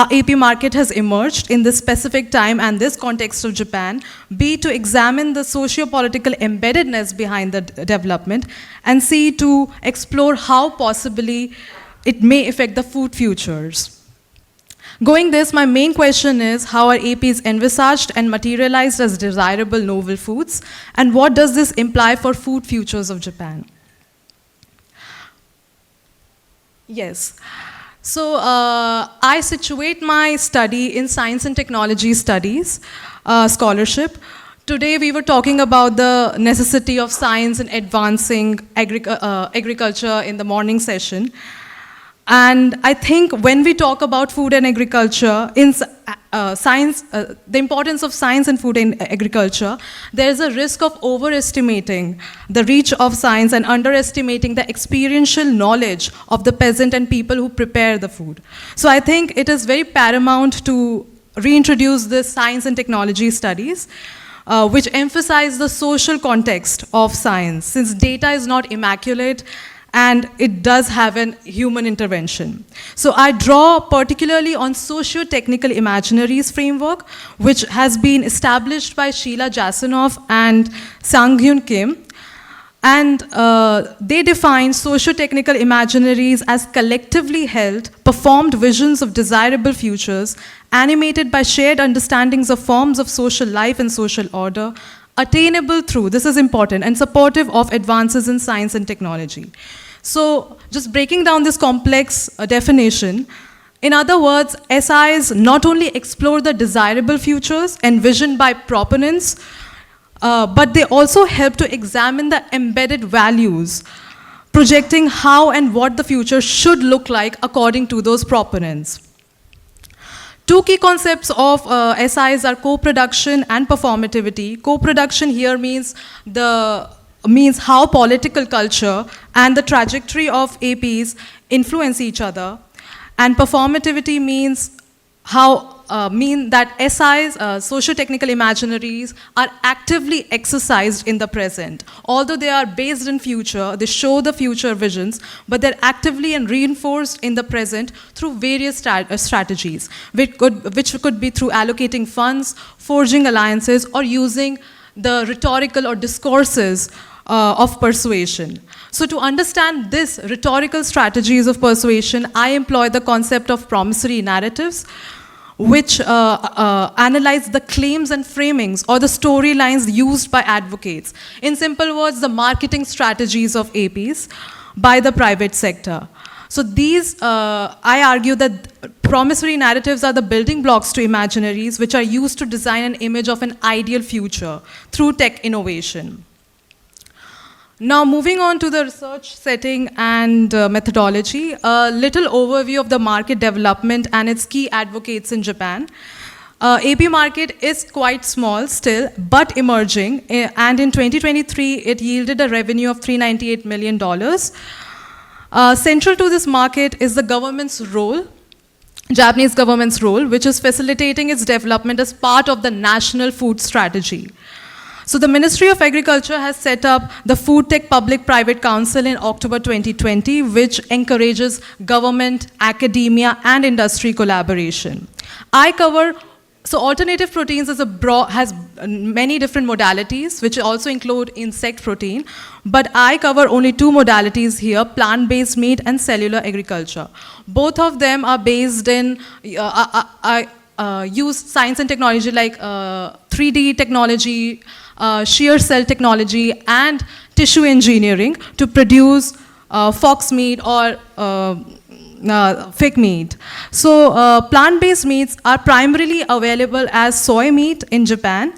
AP market has emerged in this specific time and this context of Japan. B, to examine the socio-political embeddedness behind the development. And C, to explore how possibly it may affect the food futures. Going this, my main question is, how are APs envisaged and materialized as desirable novel foods? And what does this imply for food futures of Japan? Yes. So I situate my study in science and technology studies, scholarship. Today we were talking about the necessity of science in advancing agriculture in the morning session. And I think when we talk about food and agriculture, in science, the importance of science and food and agriculture, there is a risk of overestimating the reach of science and underestimating the experiential knowledge of the peasant and people who prepare the food. So I think it is very paramount to reintroduce this science and technology studies, which emphasize the social context of science, since data is not immaculate and it does have an human intervention. So I draw particularly on socio-technical imaginaries framework, which has been established by Sheila Jasanoff and Sang-Hyun Kim. And they define socio-technical imaginaries as collectively held, performed visions of desirable futures, animated by shared understandings of forms of social life and social order, attainable through, this is important, and supportive of advances in science and technology. So just breaking down this complex definition, in other words, SIs not only explore the desirable futures envisioned by proponents, but they also help to examine the embedded values, projecting how and what the future should look like according to those proponents. Two key concepts of SIs are co-production and performativity. Co-production here means how political culture and the trajectory of APs influence each other, and performativity means that SIs, socio-technical imaginaries, are actively exercised in the present. Although they are based in future, they show the future visions, but they're actively and reinforced in the present through various strategies, which could be through allocating funds, forging alliances, or using the rhetorical or discourses of persuasion. So to understand this rhetorical strategies of persuasion, I employ the concept of promissory narratives, which analyze the claims and framings or the storylines used by advocates. In simple words, the marketing strategies of APs by the private sector. So these, I argue that promissory narratives are the building blocks to imaginaries, which are used to design an image of an ideal future through tech innovation. Now, moving on to the research setting and methodology, a little overview of the market development and its key advocates in Japan. AP market is quite small still, but emerging, and in 2023, it yielded a revenue of $398 million. Central to this market is the government's role, Japanese government's role, which is facilitating its development as part of the national food strategy. So the Ministry of Agriculture has set up the Food Tech Public-Private Council in October 2020, which encourages government, academia, and industry collaboration. So alternative proteins has many different modalities, which also include insect protein, but I cover only two modalities here, plant-based meat and cellular agriculture. Both of them are based in, use science and technology like 3D technology, shear cell technology, and tissue engineering to produce fox meat or fig meat. So plant-based meats are primarily available as soy meat in Japan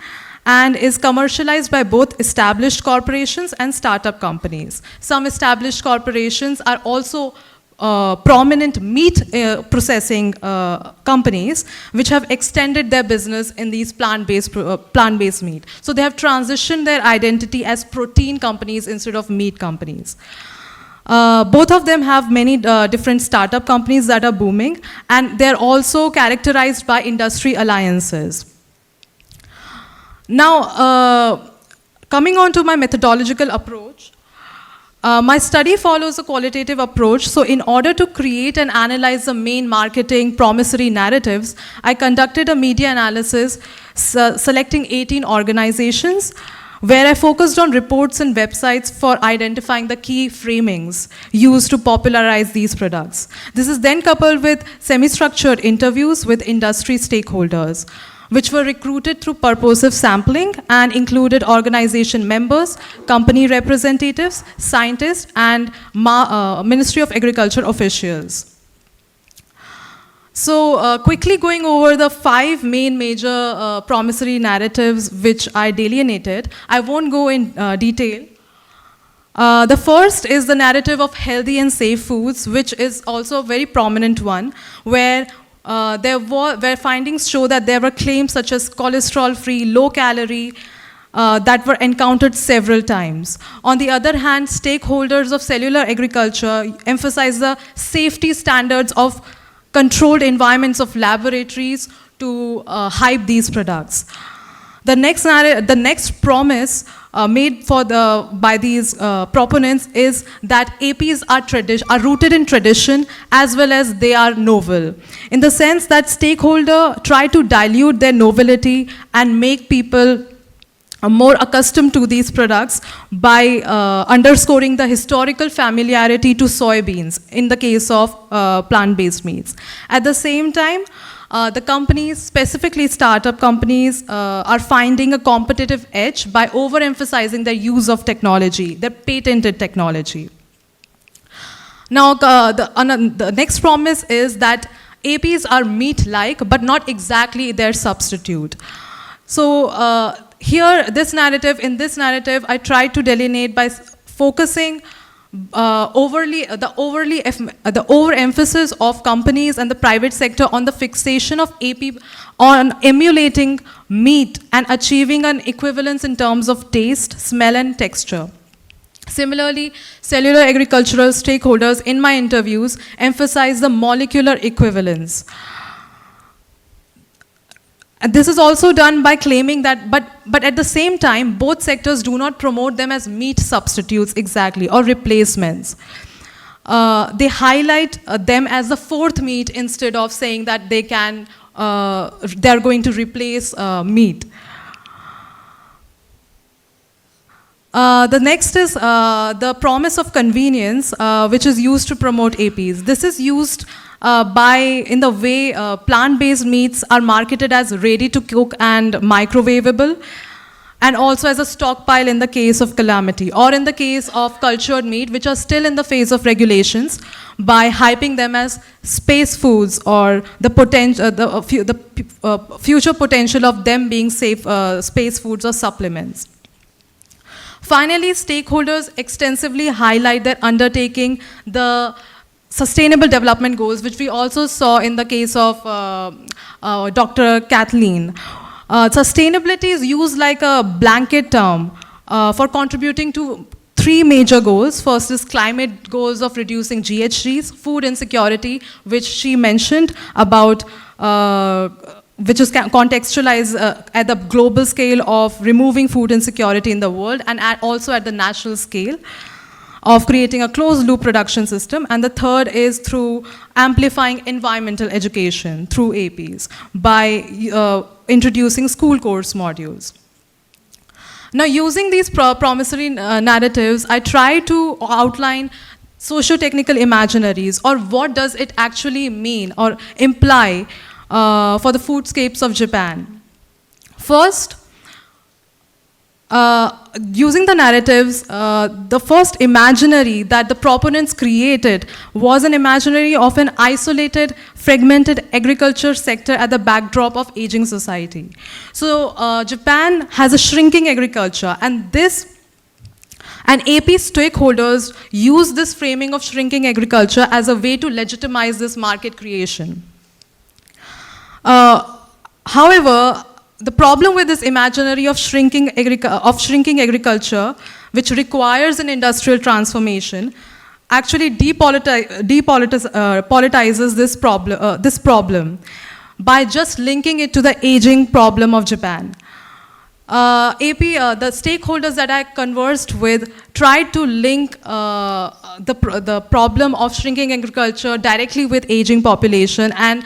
and is commercialized by both established corporations and startup companies. Some established corporations are also prominent meat processing companies which have extended their business in these plant-based meat. So they have transitioned their identity as protein companies instead of meat companies. Both of them have many different startup companies that are booming, and they're also characterized by industry alliances. Now, coming on to my methodological approach, my study follows a qualitative approach. So in order to create and analyze the main marketing promissory narratives, I conducted a media analysis selecting 18 organizations where I focused on reports and websites for identifying the key framings used to popularize these products. This is then coupled with semi-structured interviews with industry stakeholders, which were recruited through purposive sampling and included organization members, company representatives, scientists, and Ministry of Agriculture officials. So quickly going over the 5 main major promissory narratives which I delineated, I won't go in detail. The first is the narrative of healthy and safe foods, which is also a very prominent one, where where findings show that there were claims such as cholesterol-free, low-calorie, that were encountered several times. On the other hand, stakeholders of cellular agriculture emphasize the safety standards of controlled environments of laboratories to hype these products. The next promise made by these proponents is that APs are rooted in tradition as well as they are novel, in the sense that stakeholders try to dilute their novelty and make people more accustomed to these products by underscoring the historical familiarity to soybeans in the case of plant-based meats. At the same time, the companies, specifically startup companies, are finding a competitive edge by overemphasizing their use of technology, their patented technology. Now, the next promise is that APs are meat-like, but not exactly their substitute. So here, in this narrative, I tried to delineate by focusing the overemphasis of companies and the private sector on the fixation of AP on emulating meat and achieving an equivalence in terms of taste, smell, and texture. Similarly, cellular agricultural stakeholders in my interviews emphasize the molecular equivalence. And this is also done by claiming that, but at the same time, both sectors do not promote them as meat substitutes exactly, or replacements. They highlight them as the fourth meat instead of saying that they're going to replace meat. The next is the promise of convenience, which is used to promote APs. This is used in the way plant-based meats are marketed as ready to cook and microwavable, and also as a stockpile in the case of calamity, or in the case of cultured meat, which are still in the phase of regulations, by hyping them as space foods, or the future potential of them being safe space foods or supplements. Finally, stakeholders extensively highlight their undertaking the Sustainable Development Goals, which we also saw in the case of Dr. Kathleen. Sustainability is used like a blanket term for contributing to three major goals. First is climate goals of reducing GHGs, food insecurity, which she mentioned about, which is contextualized at the global scale of removing food insecurity in the world, and also at the national scale of creating a closed-loop production system. And the third is through amplifying environmental education through APs by introducing school course modules. Now, using these promissory narratives, I try to outline socio-technical imaginaries, or what does it actually mean or imply for the foodscapes of Japan. First, using the narratives, the first imaginary that the proponents created was an imaginary of an isolated, fragmented agriculture sector at the backdrop of aging society. So Japan has a shrinking agriculture, and AP stakeholders use this framing of shrinking agriculture as a way to legitimize this market creation. However, the problem with this imaginary of shrinking agriculture, which requires an industrial transformation, actually depoliticizes this problem by just linking it to the aging problem of Japan. The stakeholders that I conversed with tried to link the problem of shrinking agriculture directly with aging population, and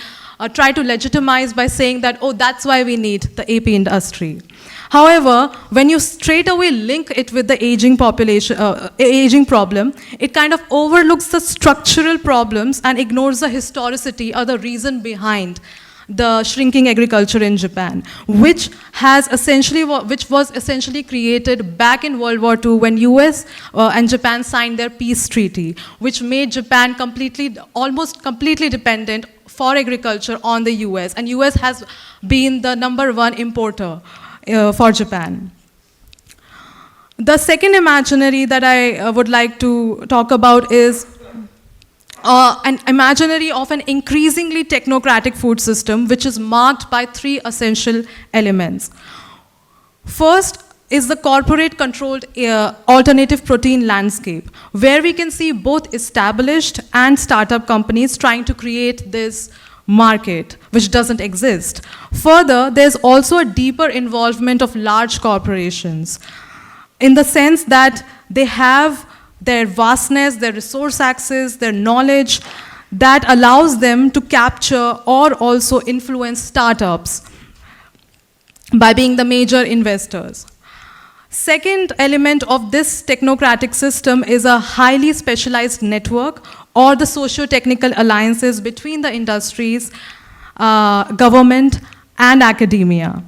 try to legitimize by saying that, oh, that's why we need the AP industry. However, when you straight away link it with the aging population, aging problem, it kind of overlooks the structural problems and ignores the historicity or the reason behind the shrinking agriculture in Japan, which was essentially created back in World War II when US and Japan signed their peace treaty, which made Japan almost completely dependent for agriculture on the US, and US has been the #1 importer for Japan. The second imaginary that I would like to talk about is an imaginary of an increasingly technocratic food system, which is marked by three essential elements. First is the corporate-controlled alternative protein landscape, where we can see both established and startup companies trying to create this market, which doesn't exist. Further, there's also a deeper involvement of large corporations, in the sense that they have their vastness, their resource access, their knowledge, that allows them to capture or also influence startups by being the major investors. Second element of this technocratic system is a highly specialized network, or the socio-technical alliances between the industries, government, and academia.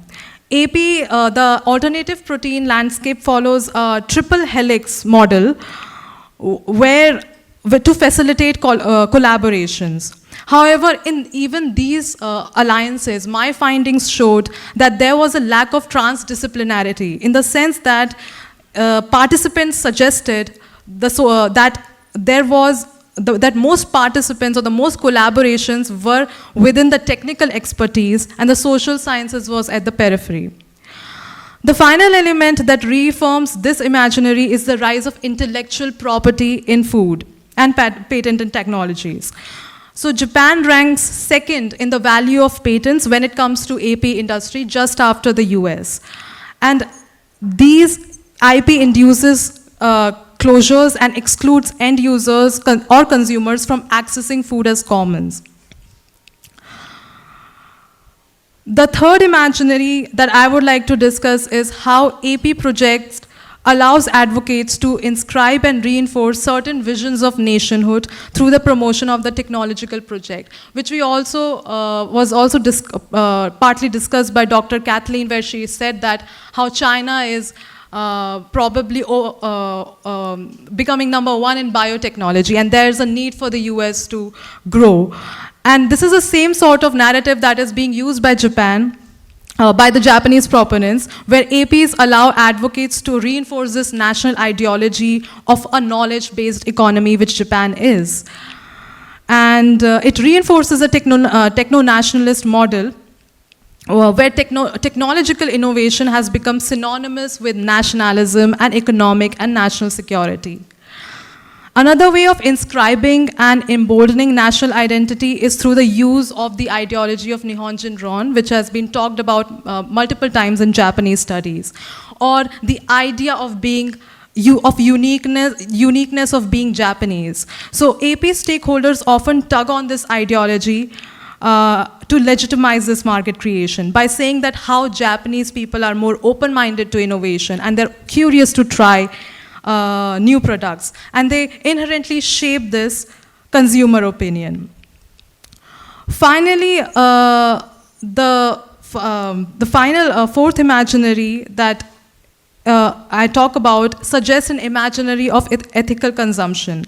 The alternative protein landscape follows a triple helix model to facilitate collaborations. However, in even these alliances, my findings showed that there was a lack of transdisciplinarity, in the sense that participants suggested that there was that most participants or the most collaborations were within the technical expertise and the social sciences was at the periphery. The final element that reaffirms this imaginary is the rise of intellectual property in food and patented technologies. So Japan ranks second in the value of patents when it comes to AP industry, just after the US. And these IP induces closures and excludes end users or consumers from accessing food as commons. The third imaginary that I would like to discuss is how AP projects allows advocates to inscribe and reinforce certain visions of nationhood through the promotion of the technological project, which we also was also partly discussed by Dr. Kathleen, where she said that how China is probably becoming #1 in biotechnology, and there's a need for the US to grow. And this is the same sort of narrative that is being used by Japan, by the Japanese proponents, where APs allow advocates to reinforce this national ideology of a knowledge-based economy, which Japan is. And it reinforces a techno-nationalist model, where technological innovation has become synonymous with nationalism and economic and national security. Another way of inscribing and emboldening national identity is through the use of the ideology of Nihonjin-ron, which has been talked about multiple times in Japanese studies, or the idea of being uniqueness of being Japanese. So AP stakeholders often tug on this ideology to legitimize this market creation by saying that how Japanese people are more open-minded to innovation and they're curious to try new products, and they inherently shape this consumer opinion. Finally, the final fourth imaginary that I talk about suggests an imaginary of ethical consumption.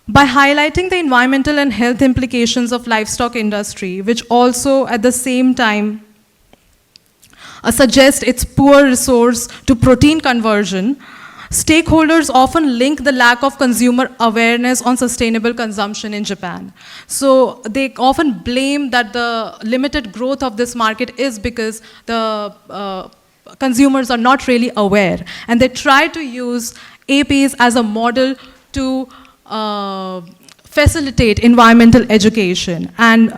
By highlighting the environmental and health implications of livestock industry, which also at the same time suggest its poor resource to protein conversion, stakeholders often link the lack of consumer awareness on sustainable consumption in Japan. So they often blame that the limited growth of this market is because the consumers are not really aware. And they try to use APs as a model to facilitate environmental education and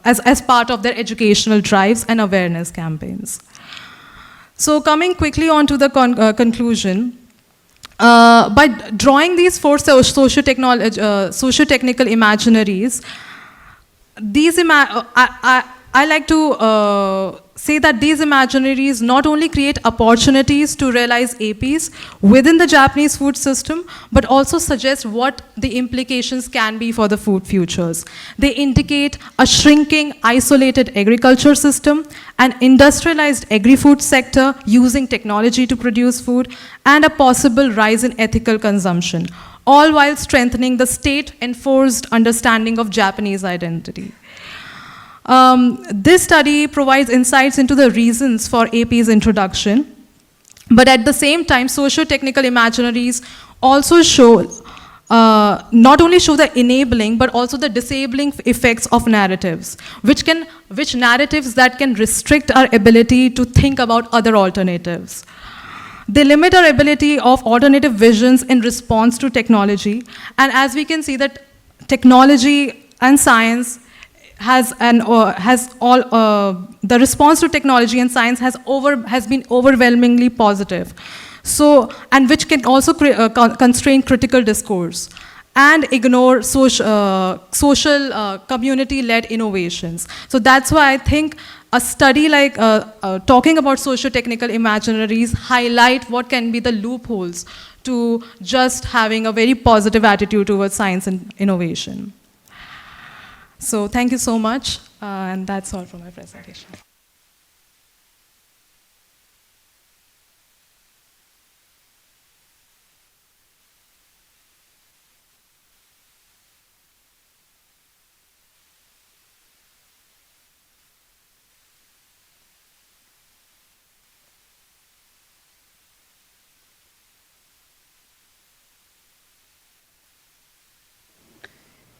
as part of their educational drives and awareness campaigns. So coming quickly on to the conclusion, by drawing these four socio-technical imaginaries, I like to say that these imaginaries not only create opportunities to realize APs within the Japanese food system, but also suggest what the implications can be for the food futures. They indicate a shrinking, isolated agriculture system, an industrialized agri-food sector using technology to produce food, and a possible rise in ethical consumption, all while strengthening the state-enforced understanding of Japanese identity. This study provides insights into the reasons for AP's introduction, but at the same time, socio-technical imaginaries also show, not only show the enabling, but also the disabling effects of narratives, which narratives that can restrict our ability to think about other alternatives. They limit our ability of alternative visions in response to technology, and as we can see that technology and science the response to technology and science has been overwhelmingly positive. So, and which can also constrain critical discourse and ignore social community-led innovations. So that's why I think a study like talking about socio-technical imaginaries highlight what can be the loopholes to just having a very positive attitude towards science and innovation. So thank you so much, and that's all for my presentation.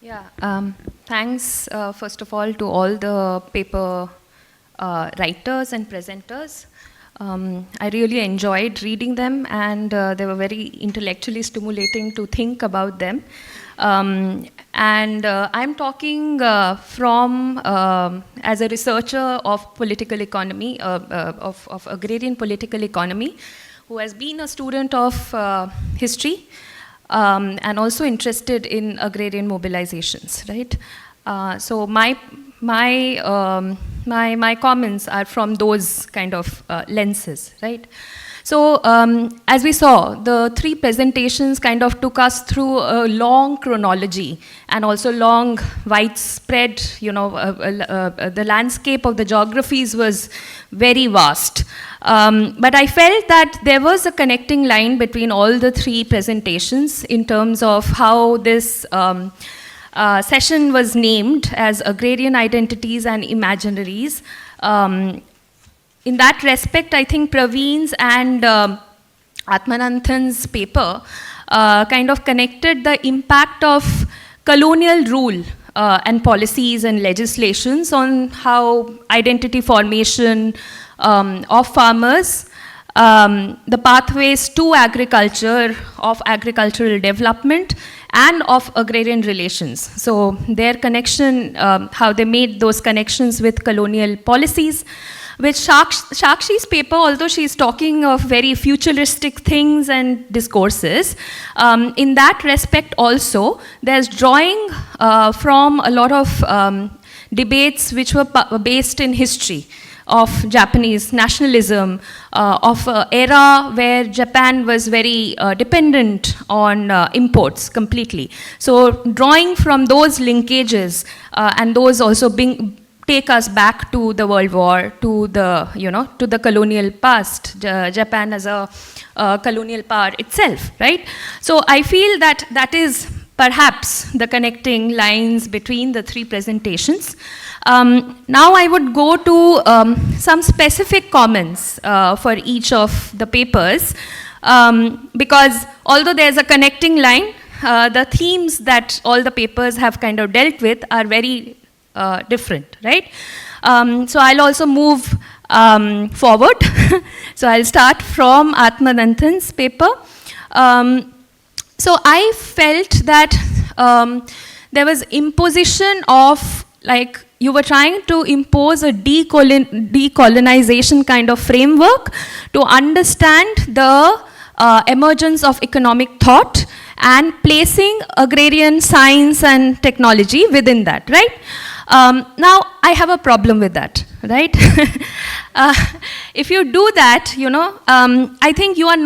Yeah, thanks first of all the paper writers and presenters. I really enjoyed reading them, and they were very intellectually stimulating to think about them. I'm talking from as a researcher of political economy, of agrarian political economy, who has been a student of history and also interested in agrarian mobilizations, right? So my comments are from those kind of lenses, right? So as we saw, the three presentations kind of took us through a long chronology and also long, widespread, the landscape of the geographies was very vast. But I felt that there was a connecting line between all the three presentations in terms of how this session was named as Agrarian Identities and Imaginaries. In that respect, I think Praveen's and Athmanathan's paper kind of connected the impact of colonial rule and policies and legislations on how identity formation of farmers, the pathways to agriculture, of agricultural development, and of agrarian relations. So their connection, how they made those connections with colonial policies. With Sakshi's paper, although she's talking of very futuristic things and discourses, in that respect also, there's drawing from a lot of debates which were based in history of Japanese nationalism, of an era where Japan was very dependent on imports completely. So drawing from those linkages and those also take us back to the World War, to the, to the colonial past, Japan as a colonial power itself, right? So I feel that that is perhaps the connecting lines between the three presentations. Now I would go to some specific comments for each of the papers, because although there's a connecting line, the themes that all the papers have kind of dealt with are very different, right? So I'll also move forward. So I'll start from Athmanathan's paper. So I felt that there was imposition of, like, you were trying to impose a decolonization kind of framework to understand the emergence of economic thought and placing agrarian science and technology within that, right? Now, I have a problem with that, right? If you do that, I think you are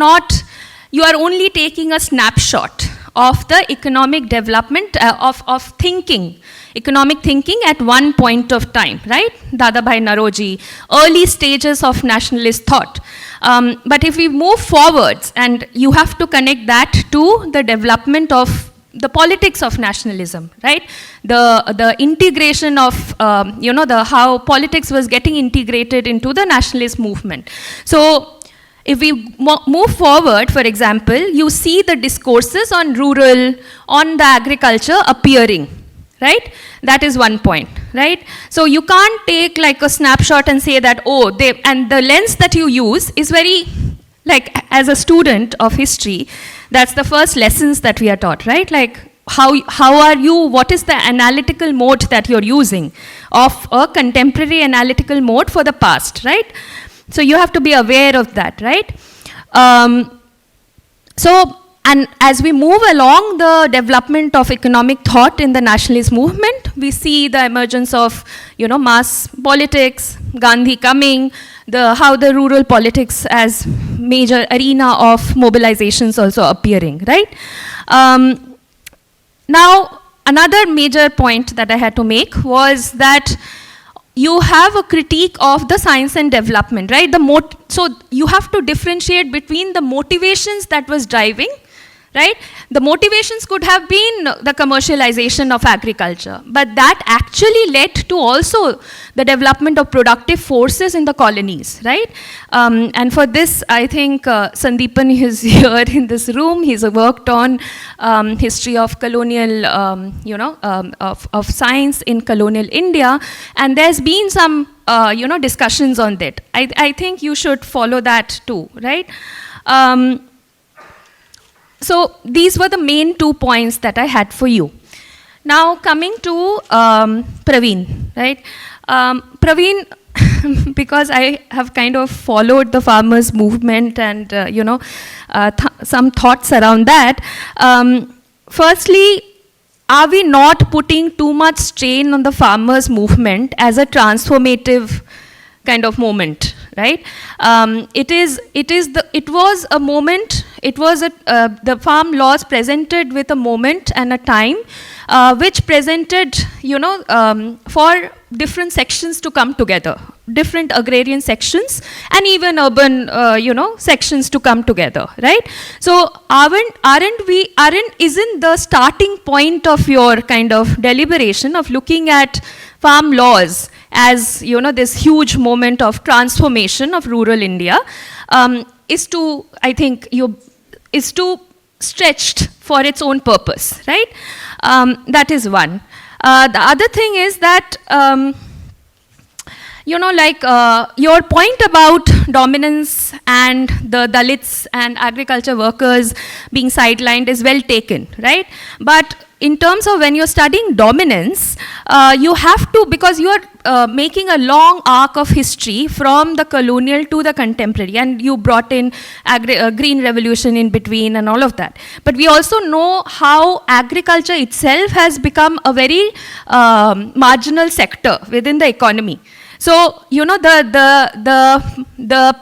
only taking a snapshot of the economic development of thinking, economic thinking at one point of time, right? Dadabhai Naroji, early stages of nationalist thought. But if we move forwards, and you have to connect that to the development of the politics of nationalism, right? The integration of, how politics was getting integrated into the nationalist movement. So if we move forward, for example, you see the discourses on rural, on the agriculture appearing, right? That is one point, right? So you can't take like a snapshot and say that, and the lens that you use is very, like, as a student of history, that's the first lessons that we are taught, right? Like, how are you, what is the analytical mode that you're using of a contemporary analytical mode for the past, right? So you have to be aware of that, right? And as we move along the development of economic thought in the nationalist movement, we see the emergence of, mass politics, Gandhi coming, how the rural politics as major arena of mobilizations also appearing, right? Now, another major point that I had to make was that you have a critique of the science and development, right? So you have to differentiate between the motivations that was driving, right? The motivations could have been the commercialization of agriculture, but that actually led to also the development of productive forces in the colonies, right? And for this, I think Sandeepan is here in this room. He's worked on history of colonial, of science in colonial India, and there's been some, discussions on that. I think you should follow that too, right? So these were the main 2 points that I had for you. Now coming to Praveen, right? Praveen, because I have kind of followed the farmers' movement and some thoughts around that. Firstly, are we not putting too much strain on the farmers' movement as a transformative kind of moment, right? It was a moment. It was the farm laws presented with a moment and a time, which presented, for different sections to come together, different agrarian sections, and even urban, sections to come together, right? So, isn't the starting point of your kind of deliberation of looking at farm laws as, this huge moment of transformation of rural India, is to stretched for its own purpose, right? That is one. The other thing is that, your point about dominance and the Dalits and agriculture workers being sidelined is well taken, right? But in terms of when you're studying dominance, you have to, because you are making a long arc of history from the colonial to the contemporary, and you brought in green revolution in between and all of that. But we also know how agriculture itself has become a very marginal sector within the economy. So, the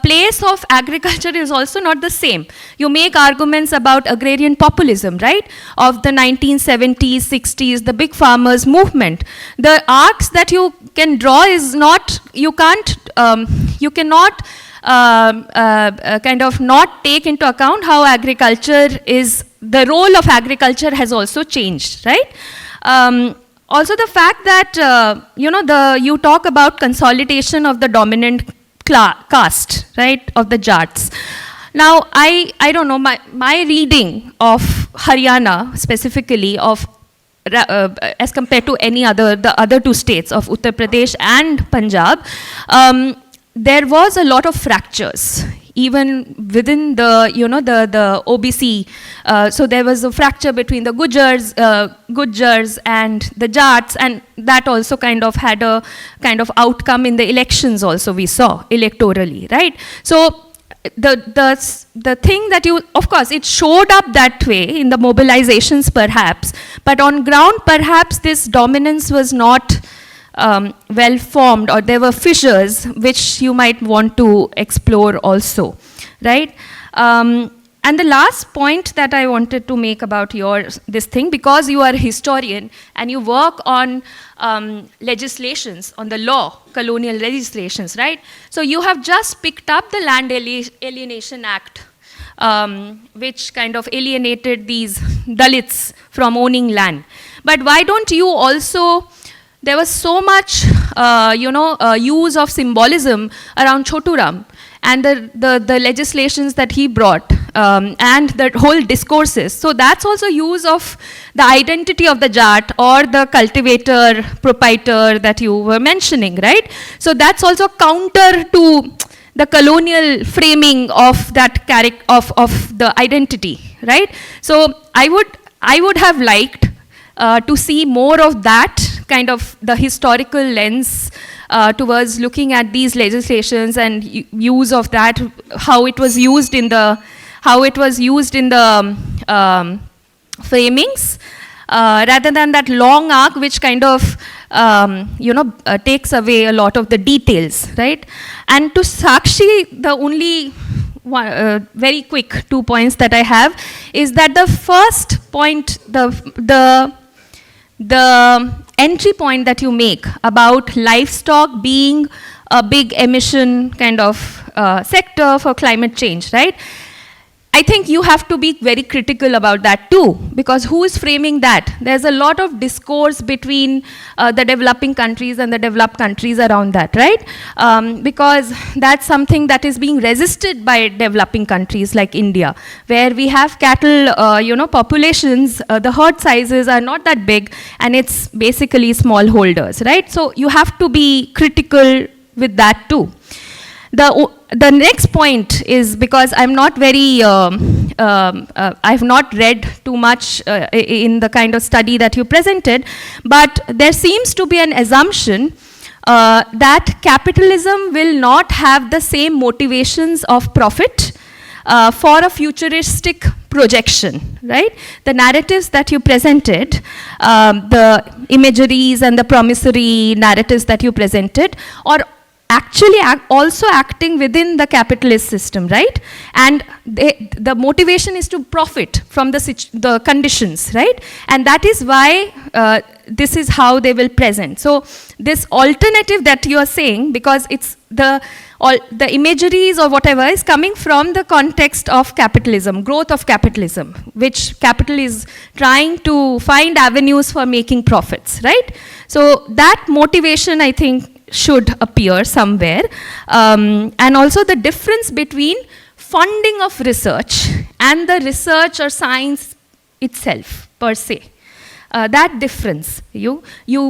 place of agriculture is also not the same. You make arguments about agrarian populism, right? Of the 1970s, 60s, the big farmers movement. The arcs that you can draw is not, you cannot kind of not take into account how agriculture is, the role of agriculture has also changed, right? Also the fact that, you talk about consolidation of the dominant caste, right, of the Jats. Now, I don't know, my reading of Haryana, specifically, of as compared to the other two states of Uttar Pradesh and Punjab, there was a lot of fractures. Even within the, the OBC, so there was a fracture between the Gujars and the Jats, and that also kind of had a kind of outcome in the elections also we saw electorally, right? So the thing that of course, it showed up that way in the mobilizations perhaps, but on ground perhaps this dominance was not well formed, or there were fissures which you might want to explore also, right? And the last point that I wanted to make about this thing, because you are a historian and you work on legislations, on the law, colonial legislations, right? So you have just picked up the Land Alienation Act, which kind of alienated these Dalits from owning land. But why don't you also, there was so much, use of symbolism around Choturam and the legislations that he brought, and the whole discourses. So that's also use of the identity of the Jat or the cultivator, proprietor that you were mentioning, right? So that's also counter to the colonial framing of that of the identity, right? So I would have liked to see more of that kind of the historical lens towards looking at these legislations and use of that, how it was used in the framings, rather than that long arc which kind of takes away a lot of the details, right? And to Sakshi, the only very quick 2 points that I have is that the first point, the entry point that you make about livestock being a big emission kind of sector for climate change, right? I think you have to be very critical about that too, because who is framing that? There's a lot of discourse between the developing countries and the developed countries around that, right? Because that's something that is being resisted by developing countries like India, where we have cattle, populations, the herd sizes are not that big, and it's basically small holders, right? So you have to be critical with that too. The next point is, because I'm not very, I've not read too much in the kind of study that you presented, but there seems to be an assumption that capitalism will not have the same motivations of profit for a futuristic projection, right? The narratives that you presented, the imageries and the promissory narratives that you presented, are actually also acting within the capitalist system, right? And the motivation is to profit from the conditions, right? And that is why this is how they will present. So this alternative that you are saying, because it's the imageries or whatever is coming from the context of capitalism, growth of capitalism, which capital is trying to find avenues for making profits, right? So that motivation, I think, should appear somewhere. And also the difference between funding of research and the research or science itself, per se. That difference, you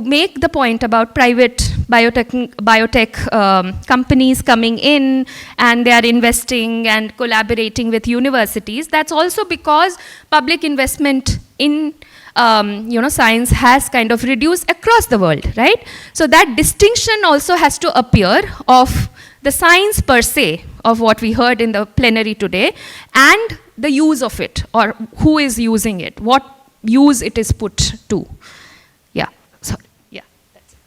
make the point about private biotech companies coming in, and they are investing and collaborating with universities. That's also because public investment in science has kind of reduced across the world, right? So that distinction also has to appear of the science per se, of what we heard in the plenary today, and the use of it, or who is using it, what use it is put to. Yeah, sorry, yeah. That's it.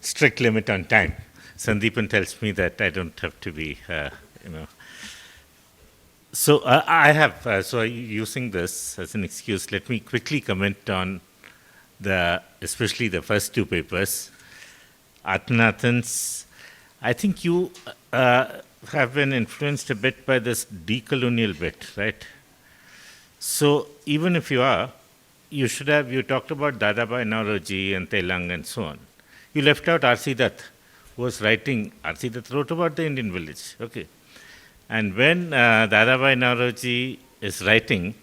Strict limit on time. Sandeepan tells me that I don't have to be, So I have, so using this as an excuse, let me quickly comment on especially the first two papers. Athmanathan's, I think you have been influenced a bit by this decolonial bit, right? So even if you are, you talked about Dadabhai Naoroji and Telang and so on. You left out R.C. Dutt, who was writing, R.C. Dutt wrote about the Indian village, okay. And when Dadabhai Naoroji is writing,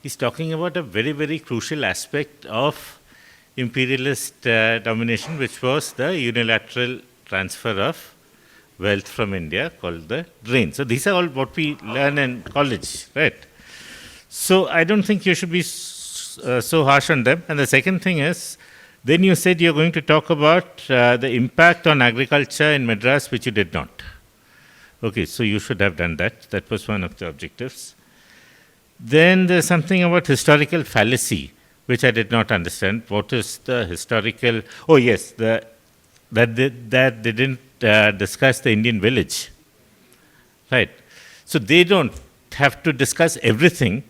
he's talking about a very, very crucial aspect of imperialist domination, which was the unilateral transfer of wealth from India, called the drain. So these are all what we learn in college, right? So I don't think you should be so harsh on them. And the second thing is, then you said you're going to talk about the impact on agriculture in Madras, which you did not. Okay, so you should have done that. That was one of the objectives. Then there's something about historical fallacy, which I did not understand. What is the historical... Oh, yes, that they didn't discuss the Indian village. Right. So they don't have to discuss everything.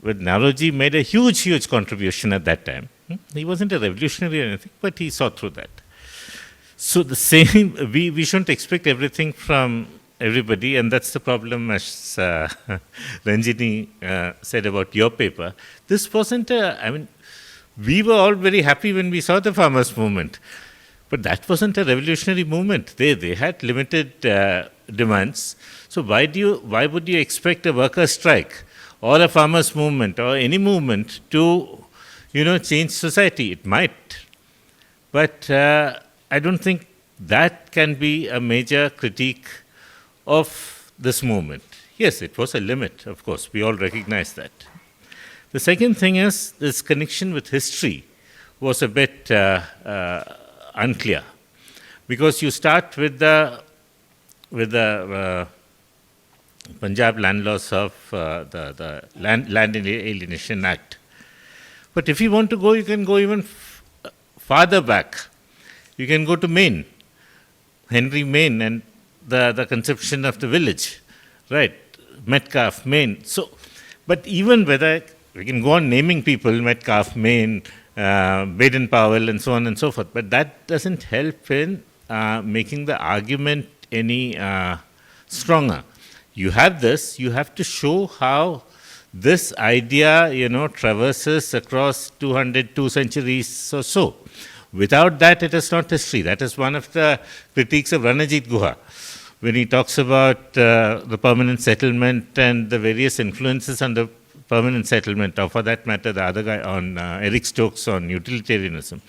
But Naoroji made a huge, huge contribution at that time. He wasn't a revolutionary or anything, but he saw through that. So the same, we shouldn't expect everything from everybody, and that's the problem, as Ranjini said about your paper. This wasn't we were all very happy when we saw the farmers' movement, but that wasn't a revolutionary movement. They had limited demands. So why would you expect a worker strike or a farmers' movement or any movement to change society? It might, but I don't think that can be a major critique of this movement. Yes, it was a limit, of course, we all recognize that. The second thing is, this connection with history was a bit unclear, because you start with the Punjab land laws of the Land Alienation Act. But if you want to go, you can go even farther back. You can go to Maine, Henry Maine, and the conception of the village, right? Metcalfe, Maine. So, but even whether we can go on naming people, Metcalfe, Maine, Baden-Powell, and so on and so forth, but that doesn't help in making the argument any stronger. You have this, you have to show how this idea, traverses across 2 centuries or so. Without that, it is not history. That is one of the critiques of Ranajit Guha, when he talks about the permanent settlement and the various influences on the permanent settlement, or for that matter, the other guy on Eric Stokes on utilitarianism.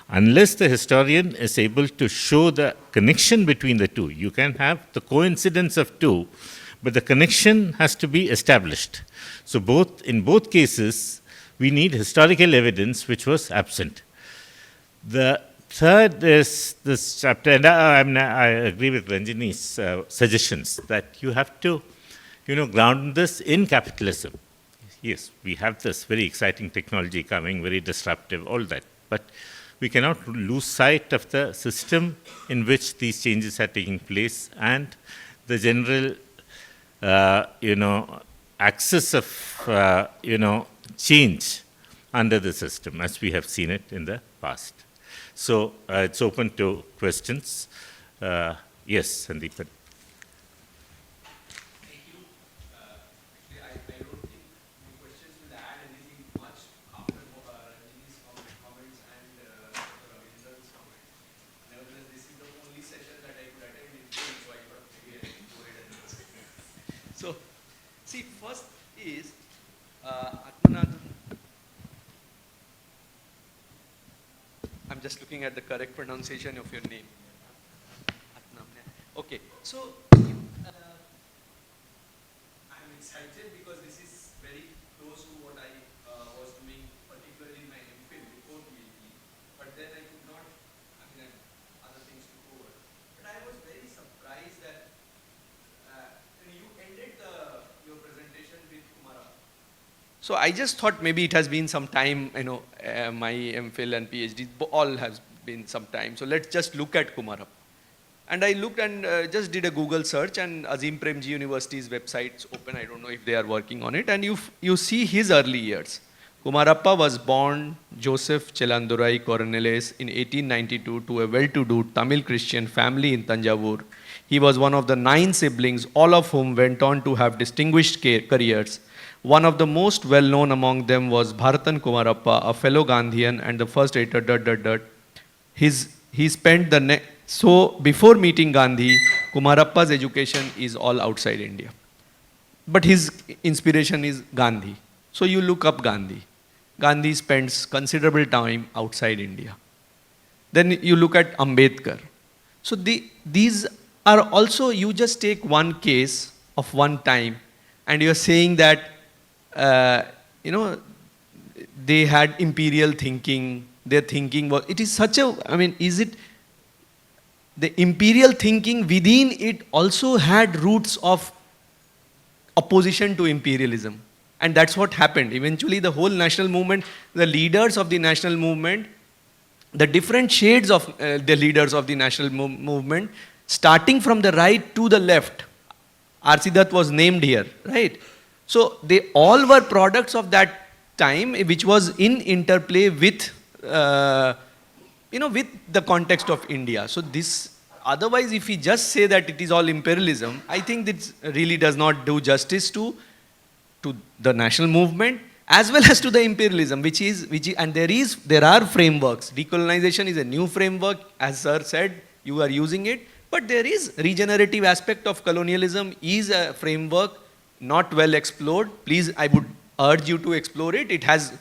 Unless the historian is able to show the connection between the two, you can have the coincidence of two, but the connection has to be established. So in both cases, we need historical evidence which was absent. The third is this chapter, and I agree with Ranjini's suggestions that you have to, ground this in capitalism. Yes, we have this very exciting technology coming, very disruptive, all that. But we cannot lose sight of the system in which these changes are taking place and the general, axis of, change under the system as we have seen it in the past. So it's open to questions. Yes, Sandeep. Thank you. Actually, I don't think the questions will add anything much after Ranjini's comments and Dr. Ravindran's comments. Nevertheless, this is the only session that I could attend in full, so I thought maybe I should go ahead and answer. So, see, first is Athmanathan. I'm just looking at the correct pronunciation of your name. Okay, so I'm excited because this is very close to what I was doing, particularly in my MPhil before PhD. But then I could not, I had other things to cover. But I was very surprised that you ended your presentation with Kumara. So I just thought maybe it has been some time, my MPhil and PhD, all has been some time. So let's just look at Kumarappa. And I looked and just did a Google search, and Azim Premji University's website's open. I don't know if they are working on it. And you see his early years. Kumarappa was born Joseph Chelandurai Cornelis in 1892 to a well-to-do Tamil Christian family in Tanjavur. He was one of the 9 siblings, all of whom went on to have distinguished careers. One of the most well-known among them was Bharatan Kumarappa, a fellow Gandhian and the first editor. He spent so before meeting Gandhi, Kumarappa's education is all outside India. But his inspiration is Gandhi. So you look up Gandhi. Gandhi spends considerable time outside India. Then you look at Ambedkar. So these are also, you just take one case of one time and you're saying that they had imperial thinking, their thinking was, it is such a, is it, the imperial thinking within it also had roots of opposition to imperialism. And that's what happened. Eventually the whole national movement, the leaders of the national movement, the different shades of the leaders of the national movement, starting from the right to the left, R.C. Dutt was named here, right? So they all were products of that time, which was in interplay with, with the context of India. So this, otherwise, if we just say that it is all imperialism, I think this really does not do justice to the national movement as well as to the imperialism, and there are frameworks. Decolonization is a new framework, as Sir said, you are using it, but there is regenerative aspect of colonialism is a framework not well explored. Please, I would urge you to explore it. It has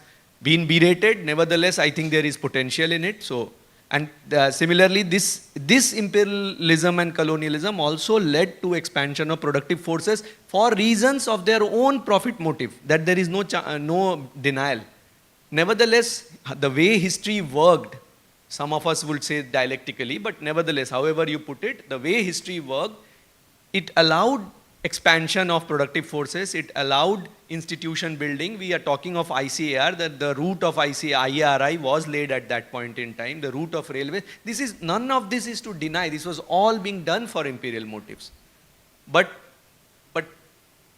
been berated. Nevertheless, I think there is potential in it. So, and similarly, this imperialism and colonialism also led to expansion of productive forces for reasons of their own profit motive, that there is no denial. Nevertheless, the way history worked, some of us would say dialectically, but nevertheless, however you put it, the way history worked, it allowed expansion of productive forces, it allowed institution building. We are talking of ICAR, that the root of IRI was laid at that point in time, the root of railway. None of this is to deny, this was all being done for imperial motives. But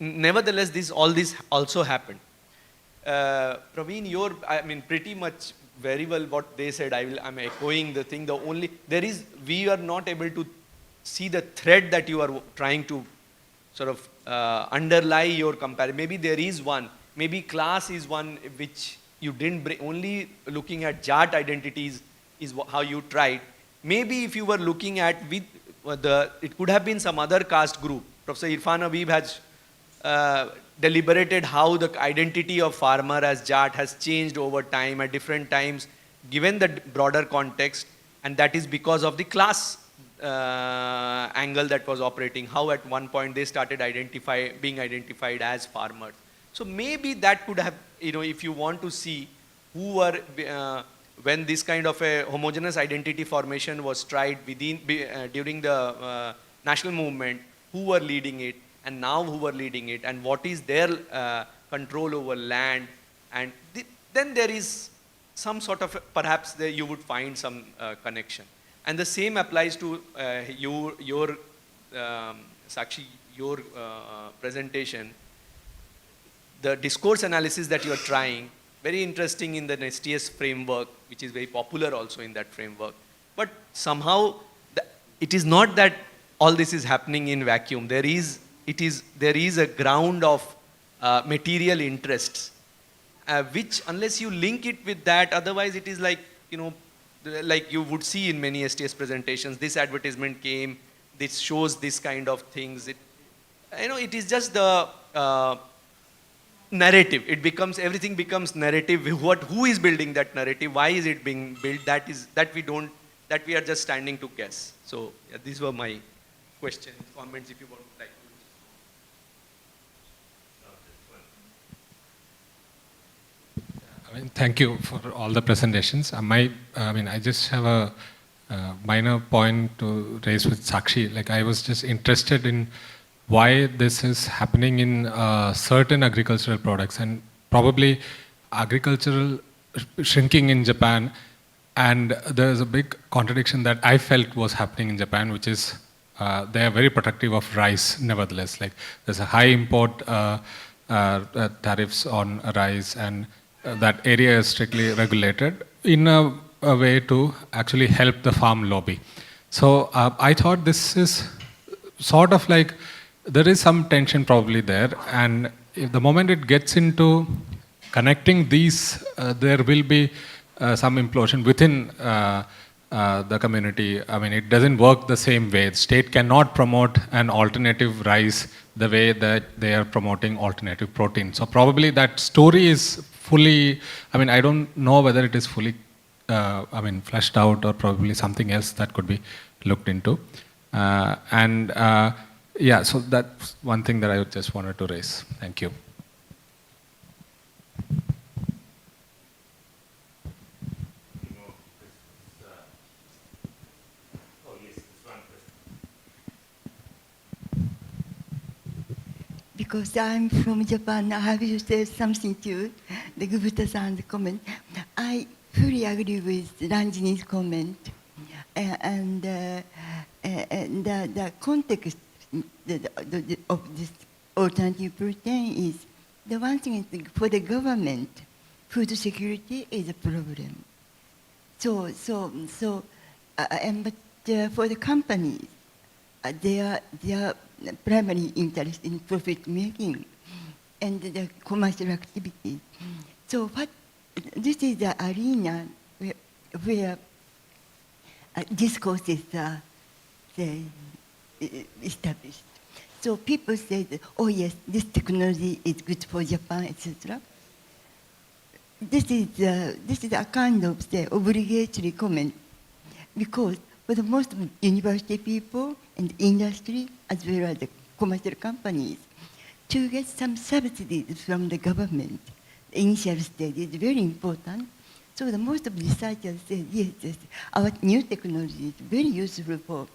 nevertheless, all this also happened. Praveen, pretty much very well what they said. I'm echoing the thing. We are not able to see the thread that you are trying to sort of underlie your comparison. Maybe there is one. Maybe class is one which you didn't bring. Only looking at Jat identities is how you tried. Maybe if you were looking at it could have been some other caste group. Professor Irfan Habib has deliberated how the identity of farmer as Jat has changed over time at different times, given the broader context, and that is because of the class angle that was operating, how at one point they started being identified as farmers. So maybe that could have, if you want to see who were, when this kind of a homogeneous identity formation was tried during the national movement, who were leading it, and now who were leading it, and what is their control over land, and then there is some sort of, perhaps there you would find some connection. And the same applies to your Sakshi, your presentation. The discourse analysis that you are trying, very interesting in the STS framework, which is very popular also in that framework. But somehow, it is not that all this is happening in vacuum. There is a ground of material interests, which unless you link it with that, otherwise it is like, like you would see in many STS presentations, this advertisement came, this shows this kind of things. It is just the narrative. Everything becomes narrative. Who is building that narrative? Why is it being built? That we are just standing to guess. So yeah, these were my questions, comments, if you want to like. Thank you for all the presentations. I just have a minor point to raise with Sakshi. Like, I was just interested in why this is happening in certain agricultural products, and probably agricultural shrinking in Japan. And there's a big contradiction that I felt was happening in Japan, which is they are very protective of rice nevertheless. Like, there's a high import tariffs on rice, and that area is strictly regulated in a way to actually help the farm lobby. So I thought this is sort of like, there is some tension probably there, and if the moment it gets into connecting these, there will be some implosion within the community. It doesn't work the same way. The state cannot promote an alternative rice the way that they are promoting alternative protein. So probably that story is fully, I don't know whether it is fully, fleshed out, or probably something else that could be looked into. Yeah, so that's one thing that I just wanted to raise. Thank you. Because I'm from Japan, I have to say something to the Gupta-san's comment. I fully agree with Ranjini's comment. And the context of this alternative protein is, the one thing is, for the government, food security is a problem. But for the companies, their primary interest in profit making and the commercial activity. So this is the arena where discourses are established. So people say that, oh yes, this technology is good for Japan, etc. This is a kind of obligatory comment, because for the most university people and industry, as well as the commercial companies, to get some subsidies from the government, the initial stage is very important. So the most of the researchers say, yes, our new technology is very useful for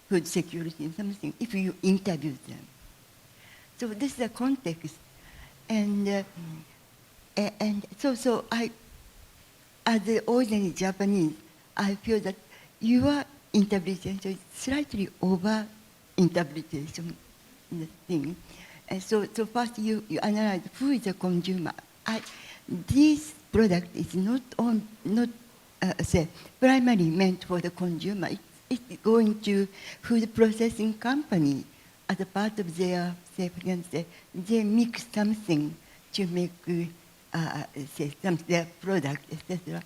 food security and something, if you interview them. So this is the context. And so I, as the ordinary Japanese, I feel that your interpretation is slightly over interpretation thing, And so first you analyze who is the consumer. This product is not say primarily meant for the consumer. It's going to food processing company as a part of their, say, for instance, they mix something to make say their product, etc.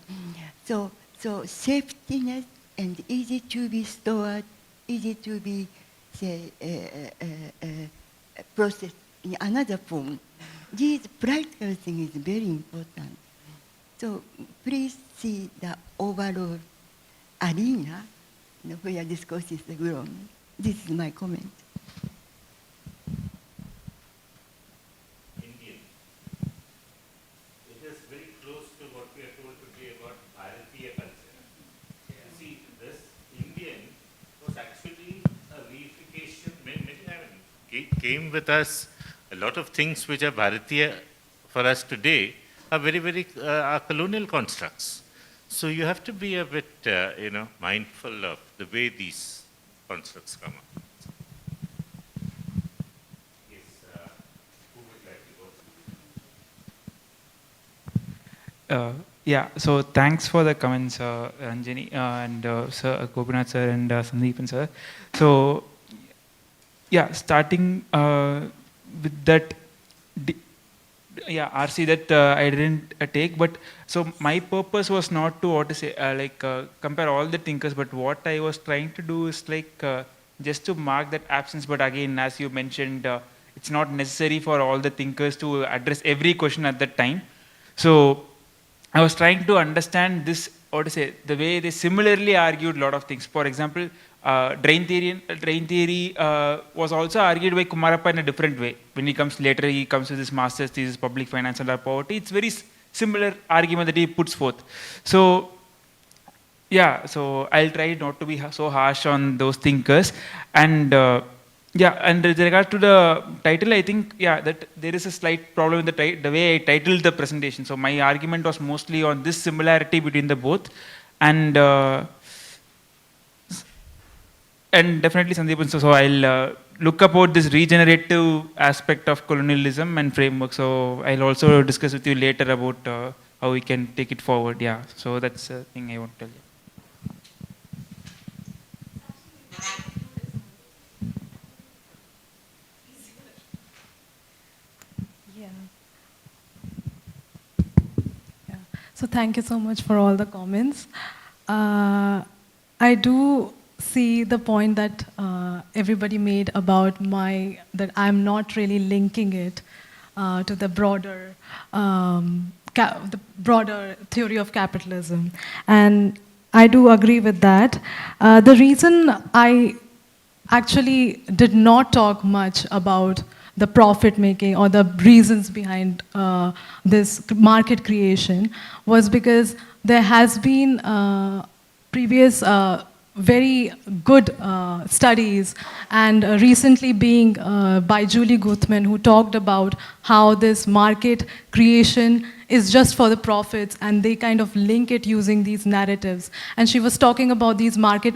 So safetiness and easy to be stored, easy to be, say, processed in another form. These practical thing is very important. So please see the overall arena, where discourses are grown. This is my comment. Indian. It is very close to what we are told today about Bharatiya culture. You see, this Indian was actually a reification. Came with us. A lot of things which are Bharatiya for us today are very are colonial constructs. So you have to be a bit, mindful of the way these constructs come up. Yes, who would like to go? Yeah, so thanks for the comments, Anjani and Sir Gopinath sir and Sandeepan sir. So, yeah, starting with that, RC that I didn't take, but so my purpose was not to compare all the thinkers, but what I was trying to do is just to mark that absence. But again, as you mentioned, it's not necessary for all the thinkers to address every question at that time. So I was trying to understand this, the way they similarly argued a lot of things. For example, drain theory was also argued by Kumarappa in a different way. When he comes later, he comes with his master's thesis, public finance and poverty. It's very similar argument that he puts forth. So, yeah, so I'll try not to be so harsh on those thinkers. And and with regard to the title, I think, that there is a slight problem with the way I titled the presentation. So my argument was mostly on this similarity between the both. And definitely, Sandeepan, so I'll look about this regenerative aspect of colonialism and framework. So I'll also discuss with you later about how we can take it forward. Yeah, so that's the thing I want to tell you. So thank you so much for all the comments. I do see the point that everybody made about that I'm not really linking it to the broader theory of capitalism, and I do agree with that. The reason I actually did not talk much about the profit making or the reasons behind this market creation was because there has been previous very good studies, and recently being by Julie Guthman, who talked about how this market creation is just for the profits, and they kind of link it using these narratives. And she was talking about these market,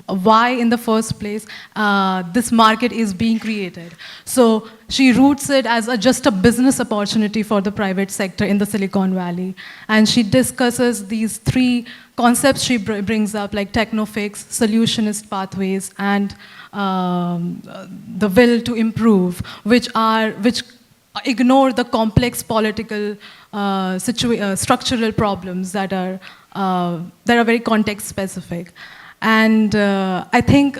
why in the first place this market is being created. So she roots it as just a business opportunity for the private sector in the Silicon Valley. And she discusses these three concepts she brings up, like techno-fix, solutionist pathways, and the will to improve, which ignore the complex political structural problems that are very context specific. And I think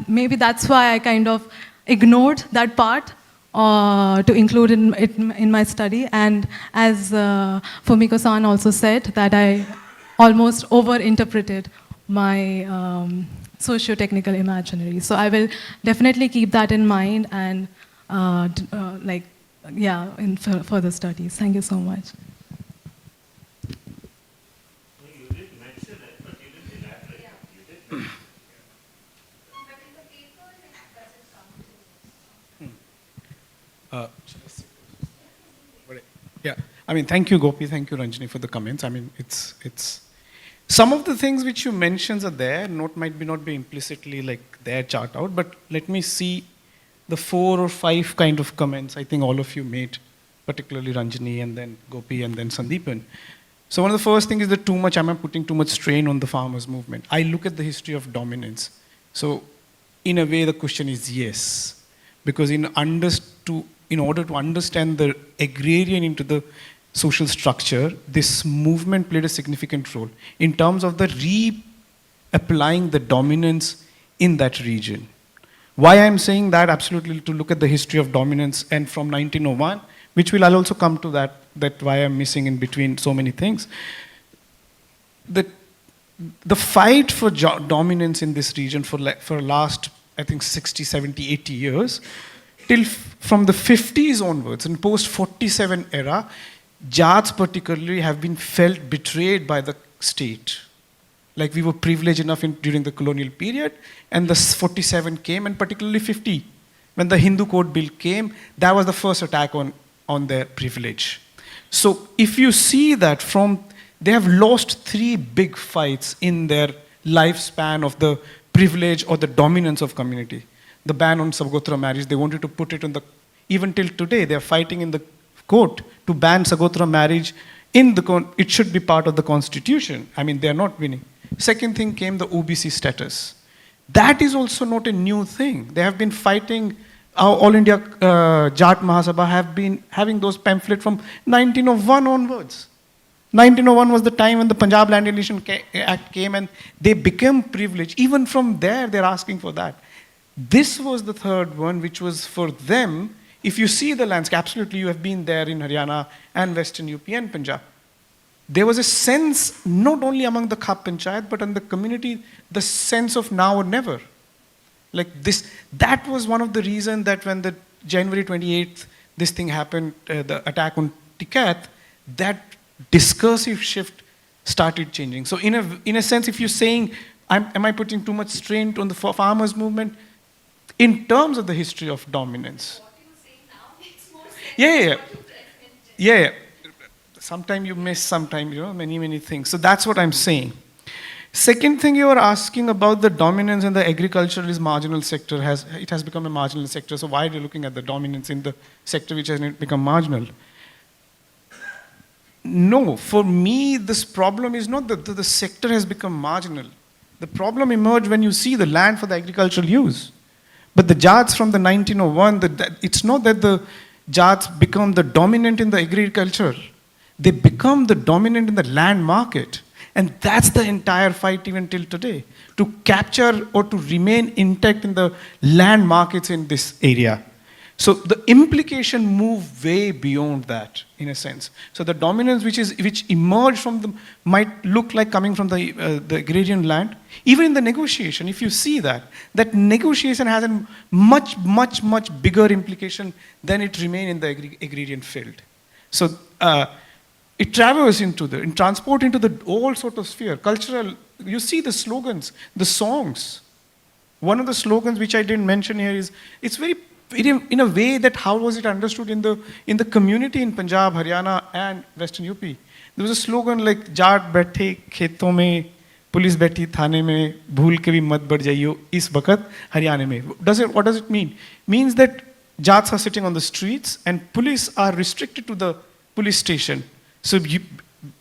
maybe that's why I kind of ignored that part to include in my study. And as Fumiko-san also said, that I almost over-interpreted my socio-technical imaginary. So I will definitely keep that in mind and in further studies. Thank you so much. You did mention it, but you didn't elaborate. Yeah. You did mention it. But in the paper, it doesn't come to Yeah, I mean, thank you, Gopi, thank you, Ranjini, for the comments. I mean, it's Some of the things which you mentioned are there, might not be implicitly like there chart out, but let me see the 4 or 5 kind of comments I think all of you made, particularly Ranjani and then Gopi and then Sandeepan. So one of the first things is that am I putting too much strain on the farmers' movement? I look at the history of dominance. So in a way the question is yes, because in order to understand the agrarian into the social structure, this movement played a significant role in terms of the reapplying the dominance in that region. Why I'm saying that? Absolutely to look at the history of dominance and from 1901, which I'll also come to that why I'm missing in between so many things. The fight for dominance in this region for last, I think 60, 70, 80 years, till from the 50s onwards, in post-47 era, Jats particularly have been felt betrayed by the state. Like we were privileged enough during the colonial period, and the 47 came, and particularly 50. When the Hindu Code Bill came, that was the first attack on their privilege. So if you see that they have lost 3 big fights in their lifespan of the privilege or the dominance of community. The ban on Sagotra marriage, they wanted to put it even till today, they are fighting in the court to ban Sagotra marriage it should be part of the constitution. I mean, they are not winning. Second thing came the OBC status. That is also not a new thing. They have been fighting, All India Jat Mahasabha have been having those pamphlets from 1901 onwards. 1901 was the time when the Punjab Land Alienation Act came and they became privileged. Even from there, they're asking for that. This was the third one, which was for them. If you see the landscape, absolutely, you have been there in Haryana and Western UP and Punjab. There was a sense, not only among the Khap Panchayat, but in the community, the sense of now or never. Like this, that was one of the reasons that when the January 28th, this thing happened, the attack on Tikat, that discursive shift started changing. So in a sense, if you're saying, am I putting too much strain on the farmers' movement? In terms of the history of dominance. What you say now makes more sense. Yeah. Sometimes you miss, sometimes, many things. So that's what I'm saying. Second thing you are asking about the dominance in the agriculture is marginal sector. It has become a marginal sector. So why are you looking at the dominance in the sector which has become marginal? No, for me, this problem is not that the sector has become marginal. The problem emerged when you see the land for the agricultural use. But the Jats from the 1901, it's not that the Jats become the dominant in the agriculture. They become the dominant in the land market. And that's the entire fight even till today. To capture or to remain intact in the land markets in this area. So the implication move way beyond that, in a sense. So the dominance which emerged from might look like coming from the agrarian land. Even in the negotiation, if you see that negotiation has a much bigger implication than it remained in the agrarian field. So it travels transport into the all sort of sphere, cultural. You see the slogans, the songs. One of the slogans which I didn't mention here is, it's very in a way that how was it understood in the community in Punjab, Haryana and Western UP. There was a slogan like Jat baithe kheton mein, police baithi thane mein, bhool ke bhi mat badh jaiyo is waqt Haryana mein. What does it mean? Means that Jats are sitting on the streets and police are restricted to the police station. So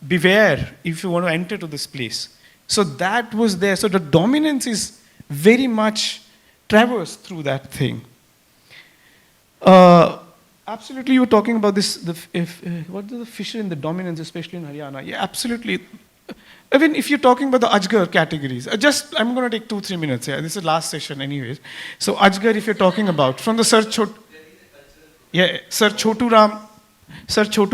beware if you want to enter to this place. So that was there. So the dominance is very much traversed through that thing. Absolutely, you were talking about this. What is the fisher in the dominance, especially in Haryana? Yeah, absolutely. Even if you're talking about the Ajgar categories, I'm going to take 2-3 minutes. Yeah, this is the last session, anyways. So Ajgar, if you're talking about from the Sir Chotu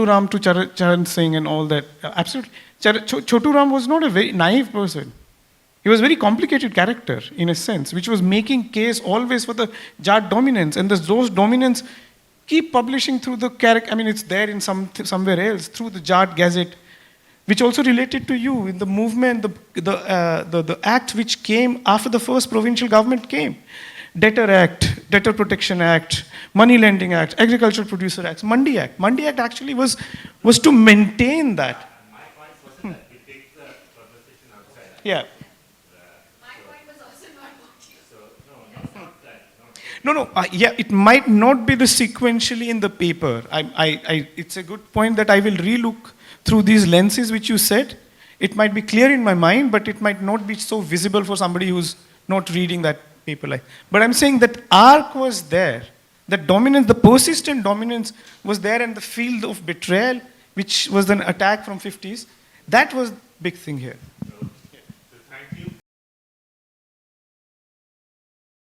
Ram to Charan Singh and all that. Absolutely, Chotu Ram was not a very naive person. He was a very complicated character, in a sense, which was making case always for the Jat dominance. And those dominance keep publishing through the character. I mean, it's there in somewhere else, through the Jat Gazette, which also related to you in the movement, the act which came after the first provincial government came. Debtor Act, Debtor Protection Act, Money Lending Act, Agricultural Producer Act, Mandi Act. Mandi Act actually was to maintain that. Yeah. No, yeah, it might not be the sequentially in the paper. It's a good point that I will relook through these lenses which you said. It might be clear in my mind, but it might not be so visible for somebody who's not reading that paper. But I'm saying that arc was there. That dominance, the persistent dominance was there, and the field of betrayal, which was an attack from 50s, that was big thing here.